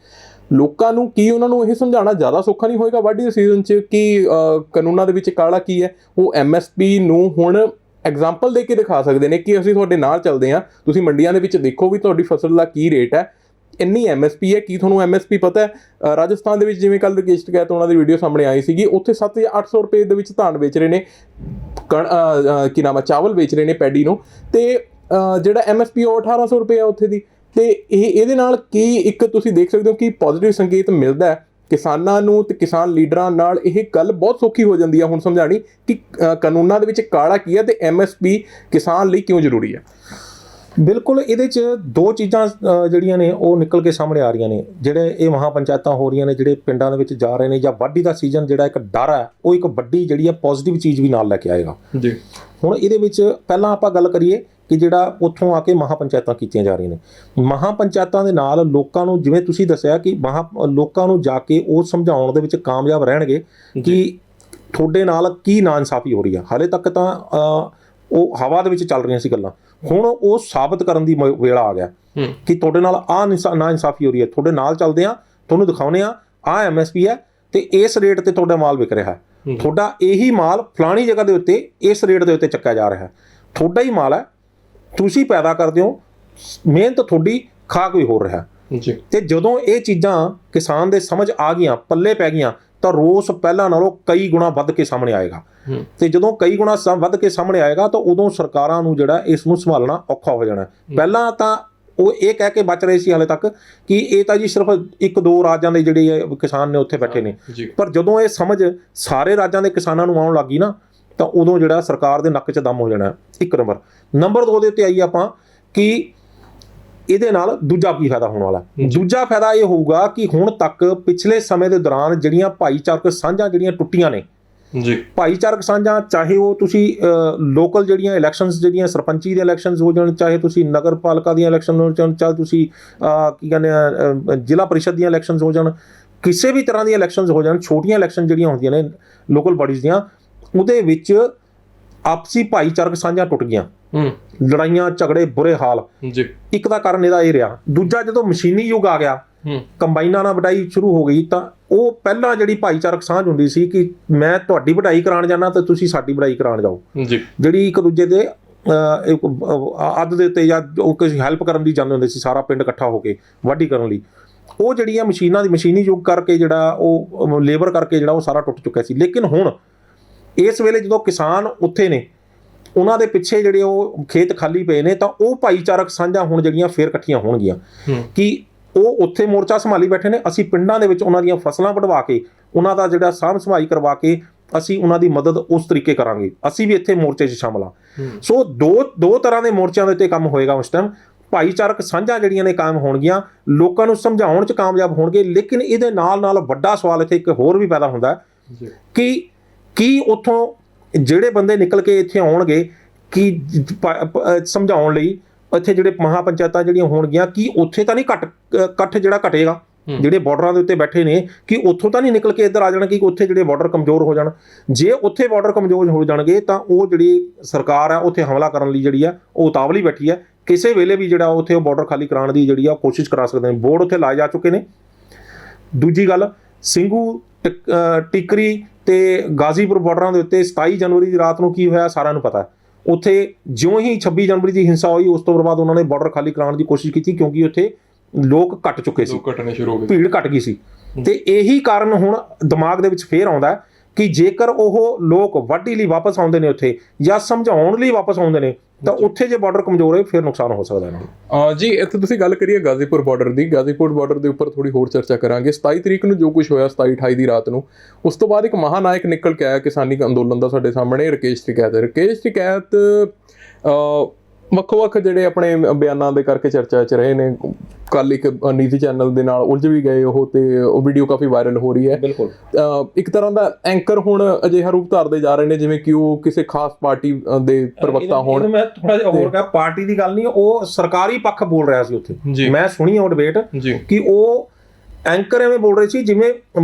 ਲੋਕਾਂ ਨੂੰ ਕੀ ਉਹਨਾਂ ਨੂੰ ਇਹ ਸਮਝਾਉਣਾ ਜ਼ਿਆਦਾ ਸੌਖਾ ਨਹੀਂ ਹੋਏਗਾ ਵਾਢੀ ਦੇ ਸੀਜ਼ਨ 'ਚ ਕਿ ਕਾਨੂੰਨਾਂ ਦੇ ਵਿੱਚ ਕਾਲਾ ਕੀ ਹੈ। ਉਹ MSP ਨੂੰ ਹੁਣ ਐਗਜ਼ਾਮਪਲ ਦੇ ਕੇ ਦਿਖਾ ਸਕਦੇ ਨੇ ਕਿ ਅਸੀਂ ਤੁਹਾਡੇ ਨਾਲ ਚੱਲਦੇ ਹਾਂ, ਤੁਸੀਂ ਮੰਡੀਆਂ ਦੇ ਵਿੱਚ ਦੇਖੋ ਵੀ ਤੁਹਾਡੀ ਫਸਲ ਦਾ ਕੀ ਰੇਟ ਹੈ, ਇੰਨੀ MSP ਹੈ। ਕੀ ਤੁਹਾਨੂੰ MSP ਪਤਾ ਹੈ? ਰਾਜਸਥਾਨ ਦੇ ਵਿੱਚ ਜਿਵੇਂ ਕੱਲ੍ਹ ਰਾਕੇਸ਼ ਟਕੈਤ ਉਹਨਾਂ ਦੀ ਵੀਡੀਓ ਸਾਹਮਣੇ ਆਈ ਸੀਗੀ, ਉੱਥੇ 700 ਜਾਂ 800 ਰੁਪਏ ਦੇ ਵਿੱਚ ਧਾਨ ਵੇਚ ਰਹੇ ਨੇ, ਕੀ ਨਾਮ ਹੈ, ਚਾਵਲ ਵੇਚ ਰਹੇ ਨੇ ਪੈਡੀ ਨੂੰ, ਤੇ ਜਿਹੜਾ MSP ਉਹ 1800 ਰੁਪਏ ਆ ਉੱਥੇ ਦੀ। ਤੇ ਇਹਦੇ ਨਾਲ ਕੀ ਇੱਕ ਤੁਸੀਂ ਦੇਖ ਸਕਦੇ ਹੋ ਕਿ ਪੋਜ਼ਿਟਿਵ ਸੰਕੇਤ ਮਿਲਦਾ ਹੈ ਕਿਸਾਨਾਂ ਨੂੰ, ਤੇ ਕਿਸਾਨ ਲੀਡਰਾਂ ਨਾਲ ਇਹ ਗੱਲ ਬਹੁਤ ਸੌਖੀ ਹੋ ਜਾਂਦੀ ਹੈ ਹੁਣ ਸਮਝਾਣੀ ਕਿ ਕਾਨੂੰਨਾਂ ਦੇ ਵਿੱਚ ਕਾਲਾ ਕੀ ਹੈ ਤੇ MSP ਕਿਸਾਨ ਲਈ ਕਿਉਂ ਜ਼ਰੂਰੀ ਹੈ। ਬਿਲਕੁਲ, ਇਹਦੇ 'ਚ ਦੋ ਚੀਜ਼ਾਂ ਜਿਹੜੀਆਂ ਨੇ ਉਹ ਨਿਕਲ ਕੇ ਸਾਹਮਣੇ ਆ ਰਹੀਆਂ ਨੇ। ਜਿਹੜੇ ਇਹ ਮਹਾਂ ਪੰਚਾਇਤਾਂ ਹੋ ਰਹੀਆਂ ਨੇ, ਜਿਹੜੇ ਪਿੰਡਾਂ ਦੇ ਵਿੱਚ ਜਾ ਰਹੇ ਨੇ, ਜਾਂ ਵਾਢੀ ਦਾ ਸੀਜ਼ਨ ਜਿਹੜਾ ਇੱਕ ਡਰ ਹੈ, ਉਹ ਇੱਕ ਵੱਡੀ ਜਿਹੜੀ ਹੈ ਪੋਜ਼ਿਟਿਵ ਚੀਜ਼ ਵੀ ਨਾਲ ਲੈ ਕੇ ਆਏਗਾ ਜੀ। ਹੁਣ ਇਹਦੇ ਵਿੱਚ ਪਹਿਲਾਂ ਆਪਾਂ ਗੱਲ ਕਰੀਏ ਕਿ ਜਿਹੜਾ ਉੱਥੋਂ ਆ ਕੇ ਮਹਾਂ ਪੰਚਾਇਤਾਂ ਕੀਤੀਆਂ ਜਾ ਰਹੀਆਂ ਨੇ। ਮਹਾਂ ਪੰਚਾਇਤਾਂ ਦੇ ਨਾਲ ਲੋਕਾਂ ਨੂੰ, ਜਿਵੇਂ ਤੁਸੀਂ ਦੱਸਿਆ ਕਿ ਲੋਕਾਂ ਨੂੰ ਜਾ ਕੇ ਉਹ ਸਮਝਾਉਣ ਦੇ ਵਿੱਚ ਕਾਮਯਾਬ ਰਹਿਣਗੇ ਕਿ ਤੁਹਾਡੇ ਨਾਲ ਕੀ ਨਾਇਨਸਾਫੀ ਹੋ ਰਹੀ ਆ। ਹਾਲੇ ਤੱਕ ਤਾਂ ਉਹ ਹਵਾ ਦੇ ਵਿੱਚ ਚੱਲ ਰਹੀਆਂ ਸੀ ਗੱਲਾਂ, ਹੁਣ ਉਹ ਸਾਬਤ ਕਰਨ ਦੀ ਵੇਲਾ ਆ ਗਿਆ ਕਿ ਤੁਹਾਡੇ ਨਾਲ ਨਾਇਨਸਾਫੀ ਹੋ ਰਹੀ ਹੈ, ਤੁਹਾਡੇ ਨਾਲ ਚੱਲਦੇ ਆ, ਤੁਹਾਨੂੰ ਦਿਖਾਉਂਦੇ ਆ ਆਹ MSP ਹੈ ਤੇ ਇਸ ਰੇਟ ਤੇ ਤੁਹਾਡਾ ਮਾਲ ਵਿਕ ਰਿਹਾ ਹੈ, ਤੁਹਾਡਾ ਇਹੀ ਮਾਲ ਫਲਾਣੀ ਜਗ੍ਹਾ ਦੇ ਉੱਤੇ ਇਸ ਰੇਟ ਦੇ ਉੱਤੇ ਚੱਕਿਆ ਜਾ ਰਿਹਾ ਹੈ, ਤੁਹਾਡਾ ਹੀ ਮਾਲ ਹੈ, ਤੁਸੀਂ ਪੈਦਾ ਕਰਦੇ ਹੋ, ਮਿਹਨਤ ਤੁਹਾਡੀ, ਖਾ ਕੋਈ ਹੋਰ ਰਿਹਾ ਜੀ। ਤੇ ਜਦੋਂ ਇਹ ਚੀਜ਼ਾਂ ਕਿਸਾਨ ਦੇ ਸਮਝ ਆ ਗਈਆਂ, ਪੱਲੇ ਪੈ ਗਈਆਂ, ਤਾਂ ਰੋਸ ਪਹਿਲਾਂ ਨਾਲੋਂ ਕਈ ਗੁਣਾ ਵੱਧ ਕੇ ਸਾਹਮਣੇ ਆਏਗਾ। ਤੇ ਜਦੋਂ ਕਈ ਗੁਣਾ ਵੱਧ ਕੇ ਸਾਹਮਣੇ ਆਏਗਾ ਤਾਂ ਉਦੋਂ ਸਰਕਾਰਾਂ ਨੂੰ ਜਿਹੜਾ ਇਸ ਨੂੰ ਸੰਭਾਲਣਾ ਔਖਾ ਹੋ ਜਾਣਾ। ਪਹਿਲਾਂ ਤਾਂ ਉਹ ਇਹ ਕਹਿ ਕੇ ਬਚ ਰਹੇ ਸੀ ਹਾਲੇ ਤੱਕ ਕਿ ਇਹ ਤਾਂ ਜੀ ਸਿਰਫ 1-2 ਰਾਜਾਂ ਦੇ ਜਿਹੜੇ ਕਿਸਾਨ ਨੇ ਉੱਥੇ ਬੈਠੇ ਨੇ, ਪਰ ਜਦੋਂ ਇਹ ਸਮਝ ਸਾਰੇ ਰਾਜਾਂ ਦੇ ਕਿਸਾਨਾਂ ਨੂੰ ਆਉਣ ਲੱਗੀ ਨਾ, ਤਾਂ ਉਦੋਂ ਜਿਹੜਾ ਸਰਕਾਰ ਦੇ ਨੱਕ 'ਚ ਦਮ ਹੋ ਜਾਣਾ। ਇੱਕ ਨੰਬਰ 2 ਦੇ ਉੱਤੇ ਆਈਏ ਆਪਾਂ ਕਿ ਇਹਦੇ ਨਾਲ ਦੂਜਾ ਕੀ ਫਾਇਦਾ ਹੋਣ ਵਾਲਾ। ਦੂਜਾ ਫਾਇਦਾ ਇਹ ਹੋਊਗਾ ਕਿ ਹੁਣ ਤੱਕ ਪਿਛਲੇ ਸਮੇਂ ਦੇ ਦੌਰਾਨ ਜਿਹੜੀਆਂ ਭਾਈਚਾਰਕ ਸਾਂਝਾਂ ਜਿਹੜੀਆਂ ਟੁੱਟੀਆਂ ਨੇ ਜੀ, ਭਾਈਚਾਰਕ ਸਾਂਝਾਂ, ਚਾਹੇ ਉਹ ਤੁਸੀਂ ਲੋਕਲ ਜਿਹੜੀਆਂ ਇਲੈਕਸ਼ਨਸ, ਜਿਹੜੀਆਂ ਸਰਪੰਚੀ ਦੇ ਇਲੈਕਸ਼ਨਸ ਹੋ ਜਾਣ, ਚਾਹੇ ਤੁਸੀਂ ਨਗਰ ਪਾਲਿਕਾ ਦੀਆਂ ਇਲੈਕਸ਼ਨ ਹੋ ਜਾਣ, ਚਾਹੇ ਤੁਸੀਂ ਕੀ ਕਹਿੰਦੇ ਆ ਜ਼ਿਲ੍ਹਾ ਪਰਿਸ਼ਦ ਦੀਆਂ ਇਲੈਕਸ਼ਨਸ ਹੋ ਜਾਣ, ਕਿਸੇ ਵੀ ਤਰ੍ਹਾਂ ਦੀਆਂ ਇਲੈਕਸ਼ਨਸ ਹੋ ਜਾਣ, ਛੋਟੀਆਂ ਇਲੈਕਸ਼ਨ ਜਿਹੜੀਆਂ ਹੁੰਦੀਆਂ ਨੇ ਲੋਕਲ ਬਾਡੀਜ਼ ਦੀਆਂ, ਉਹਦੇ ਵਿੱਚ ਆਪਸੀ ਭਾਈਚਾਰਕ ਸਾਂਝਾਂ ਟੁੱਟ ਗਈਆਂ, ਲੜਾਈਆਂ ਝਗੜੇ ਬੁਰੇ ਹਾਲ ਜੀ। ਇੱਕ ਦਾ ਕਾਰਨ ਇਹਦਾ ਇਹ ਰਿਹਾ। ਦੂਜਾ, ਜਦੋਂ ਮਸ਼ੀਨੀ ਯੁੱਗ ਆ ਗਿਆ, ਕੰਬਾਈਨਾਂ ਨਾਲ ਵਢਾਈ ਸ਼ੁਰੂ ਹੋ ਗਈ, ਤਾਂ ਉਹ ਪਹਿਲਾਂ ਜਿਹੜੀ ਭਾਈਚਾਰਕ ਸਾਂਝ ਹੁੰਦੀ ਸੀ ਕਿ ਮੈਂ ਤੁਹਾਡੀ ਵਢਾਈ ਕਰਾਉਣ ਜਾਣਾ ਤਾਂ ਤੁਸੀਂ ਸਾਡੀ ਵਢਾਈ ਕਰਾਉਣ ਜਾਓ ਜੀ, ਜਿਹੜੀ ਇੱਕ ਦੂਜੇ ਦੇ ਅੱਧ ਦੇ ਉੱਤੇ ਜਾਂ ਉਹ ਕਿਸੇ ਹੈਲਪ ਕਰਨ ਲਈ ਜਾਂਦੇ ਹੁੰਦੇ ਸੀ, ਸਾਰਾ ਪਿੰਡ ਇਕੱਠਾ ਹੋ ਕੇ ਵਾਢੀ ਕਰਨ ਲਈ, ਉਹ ਜਿਹੜੀਆਂ ਮਸ਼ੀਨਾਂ ਦੀ ਮਸ਼ੀਨੀ ਯੁੱਗ ਕਰਕੇ ਜਿਹੜਾ ਉਹ ਲੇਬਰ ਕਰਕੇ ਜਿਹੜਾ ਉਹ ਸਾਰਾ ਟੁੱਟ ਚੁੱਕਿਆ ਸੀ। ਲੇਕਿਨ ਹੁਣ ਇਸ ਵੇਲੇ ਜਦੋਂ ਕਿਸਾਨ ਉੱਥੇ ਨੇ, ਉਹਨਾਂ ਦੇ ਪਿੱਛੇ ਜਿਹੜੇ ਉਹ ਖੇਤ ਖਾਲੀ ਪਏ ਨੇ, ਤਾਂ ਉਹ ਭਾਈਚਾਰਕ ਸਾਂਝਾਂ ਹੁਣ ਜਿਹੜੀਆਂ ਫੇਰ ਇਕੱਠੀਆਂ ਹੋਣਗੀਆਂ ਕਿ ਉਹ ਉੱਥੇ ਮੋਰਚਾ ਸੰਭਾਲੀ ਬੈਠੇ ਨੇ, ਅਸੀਂ ਪਿੰਡਾਂ ਦੇ ਵਿੱਚ ਉਹਨਾਂ ਦੀਆਂ ਫਸਲਾਂ ਵਢਵਾ ਕੇ, ਉਹਨਾਂ ਦਾ ਜਿਹੜਾ ਸਾਂਭ ਸੰਭਾਈ ਕਰਵਾ ਕੇ ਅਸੀਂ ਉਹਨਾਂ ਦੀ ਮਦਦ ਉਸ ਤਰੀਕੇ ਕਰਾਂਗੇ। ਅਸੀਂ ਵੀ ਇੱਥੇ ਮੋਰਚੇ 'ਚ ਸ਼ਾਮਲ ਹਾਂ। ਸੋ ਦੋ ਤਰ੍ਹਾਂ ਦੇ ਮੋਰਚਿਆਂ ਦੇ ਉੱਤੇ ਕੰਮ ਹੋਏਗਾ ਉਸ ਟਾਈਮ। ਭਾਈਚਾਰਕ ਸਾਂਝਾਂ ਜਿਹੜੀਆਂ ਨੇ ਕਾਇਮ ਹੋਣਗੀਆਂ, ਲੋਕਾਂ ਨੂੰ ਸਮਝਾਉਣ 'ਚ ਕਾਮਯਾਬ ਹੋਣਗੇ। ਲੇਕਿਨ ਇਹਦੇ ਨਾਲ ਵੱਡਾ ਸਵਾਲ ਇੱਥੇ ਇੱਕ ਹੋਰ ਵੀ ਪੈਦਾ ਹੁੰਦਾ ਹੈ ਕਿ ਕੀ ਉੱਥੋਂ ਜਿਹੜੇ ਬੰਦੇ ਨਿਕਲ ਕੇ ਇੱਥੇ ਆਉਣਗੇ ਕਿ ਸਮਝਾਉਣ ਲਈ, ਇੱਥੇ ਜਿਹੜੇ ਮਹਾਪੰਚਾਇਤਾਂ ਜਿਹੜੀਆਂ ਹੋਣਗੀਆਂ, ਕੀ ਉੱਥੇ ਤਾਂ ਨਹੀਂ ਇਕੱਠ ਜਿਹੜਾ ਘਟੇਗਾ? ਜਿਹੜੇ ਬਾਰਡਰਾਂ ਦੇ ਉੱਤੇ ਬੈਠੇ ਨੇ ਕਿ ਉੱਥੋਂ ਤਾਂ ਨਹੀਂ ਨਿਕਲ ਕੇ ਇੱਧਰ ਆ ਜਾਣ ਕਿ ਉੱਥੇ ਜਿਹੜੇ ਬਾਰਡਰ ਕਮਜ਼ੋਰ ਹੋ ਜਾਣ? ਜੇ ਉੱਥੇ ਬਾਰਡਰ ਕਮਜ਼ੋਰ ਹੋ ਜਾਣਗੇ ਤਾਂ ਉਹ ਜਿਹੜੀ ਸਰਕਾਰ ਆ ਉੱਥੇ ਹਮਲਾ ਕਰਨ ਲਈ ਜਿਹੜੀ ਆ ਉਹ ਉਤਾਵਲੀ ਬੈਠੀ ਆ। ਕਿਸੇ ਵੇਲੇ ਵੀ ਜਿਹੜਾ ਉੱਥੇ ਉਹ ਬਾਰਡਰ ਖਾਲੀ ਕਰਾਉਣ ਦੀ ਜਿਹੜੀ ਆ ਕੋਸ਼ਿਸ਼ ਕਰਾ ਸਕਦੇ ਨੇ। ਬੋਰਡ ਉੱਥੇ ਲਾਏ ਜਾ ਚੁੱਕੇ ਨੇ। ਦੂਜੀ ਗੱਲ, ਸਿੰਘੂ, ਟਿਕਰੀ ਤੇ ਗਾਜ਼ੀਪੁਰ ਬਾਰਡਰਾਂ ਦੇ ਉੱਤੇ 27 ਜਨਵਰੀ ਦੀ ਰਾਤ ਨੂੰ ਕੀ ਹੋਇਆ ਸਾਰਿਆਂ ਨੂੰ ਪਤਾ ਹੈ। ਉੱਥੇ ਜਿਉਂ ਹੀ 26 ਜਨਵਰੀ ਦੀ ਹਿੰਸਾ ਹੋਈ ਉਸ ਤੋਂ ਬਾਅਦ ਉਹਨਾਂ ਨੇ ਬਾਰਡਰ ਖਾਲੀ ਕਰਾਉਣ ਦੀ ਕੋਸ਼ਿਸ਼ ਕੀਤੀ ਕਿਉਂਕਿ ਉੱਥੇ ਲੋਕ ਘੱਟ ਚੁੱਕੇ ਸੀ, ਘਟਣੇ ਸ਼ੁਰੂ ਹੋ ਗਏ, ਭੀੜ ਘੱਟ ਗਈ ਸੀ। ਤੇ ਇਹੀ ਕਾਰਨ ਹੁਣ ਦਿਮਾਗ ਦੇ ਵਿੱਚ ਫੇਰ ਆਉਂਦਾ ਕਿ ਜੇਕਰ ਉਹ ਲੋਕ ਵਾਢੀ ਲਈ ਵਾਪਸ ਆਉਂਦੇ ਨੇ ਉੱਥੇ ਜਾਂ ਸਮਝਾਉਣ ਲਈ ਵਾਪਸ ਆਉਂਦੇ ਨੇ ਤਾਂ ਉੱਥੇ ਜੇ ਬਾਰਡਰ ਕਮਜ਼ੋਰ ਹੋਏ ਫਿਰ ਨੁਕਸਾਨ ਹੋ ਸਕਦਾ ਹੈ। ਜੀ ਇੱਥੇ ਤੁਸੀਂ ਗੱਲ ਕਰੀਏ ਗਾਜ਼ੀਪੁਰ ਬਾਰਡਰ ਦੀ। ਗਾਜ਼ੀਪੁਰ ਬਾਰਡਰ ਦੇ ਉੱਪਰ ਥੋੜੀ ਹੋਰ ਚਰਚਾ ਕਰਾਂਗੇ। 27 ਤਰੀਕ ਨੂੰ ਜੋ ਕੁਝ ਹੋਇਆ 27-28 ਦੀ ਰਾਤ ਨੂੰ, ਉਸ ਤੋਂ ਬਾਅਦ ਇੱਕ ਮਹਾਨਾਇਕ ਨਿਕਲ ਕੇ ਆਇਆ ਕਿਸਾਨੀ ਅੰਦੋਲਨ ਦਾ ਸਾਡੇ ਸਾਹਮਣੇ, ਰਾਕੇਸ਼ ਟਿਕੈਤ। ਰਾਕੇਸ਼ ਟਿਕੈਤ ਵੱਖ-ਵੱਖ ਜਿਹੜੇ ਆਪਣੇ ਬਿਆਨਾਂ ਦੇ ਕਰਕੇ ਚਰਚਾ 'ਚ ਰਹੇ ਨੇ। ਕੱਲ ਇੱਕ ਨਿੱਜੀ ਚੈਨਲ ਦੇ ਨਾਲ ਉਲਝ ਵੀ ਗਏ ਉਹ, ਤੇ ਉਹ ਵੀਡੀਓ ਕਾਫੀ ਵਾਇਰਲ ਹੋ ਰਹੀ ਹੈ। ਬਿਲਕੁਲ ਇੱਕ ਤਰ੍ਹਾਂ ਦਾ ਐਂਕਰ ਹੁਣ ਅਜਿਹਾ ਰੂਪ ਧਾਰਦੇ ਜਾ ਰਹੇ ਨੇ ਜਿਵੇਂ ਕਿ ਉਹ ਕਿਸੇ ਖਾਸ ਪਾਰਟੀ ਦੇ ਪ੍ਰਵਕਤਾ ਹੋਣ। ਮੈਂ ਥੋੜਾ ਜਿਹਾ ਹੋਰ ਕਹਾਂ, ਪਾਰਟੀ ਦੀ ਗੱਲ ਨਹੀਂ, ਉਹ ਸਰਕਾਰੀ ਪੱਖ ਬੋਲ ਰਿਹਾ ਸੀ ਉੱਥੇ। ਮੈਂ ਸੁਣੀ ਉਹ ਡਿਬੇਟ ਕਿ ਉਹ ਐਂਕਰ ਐਵੇਂ ਬੋਲ ਰਹੇ ਸੀ ਜਿਵੇਂ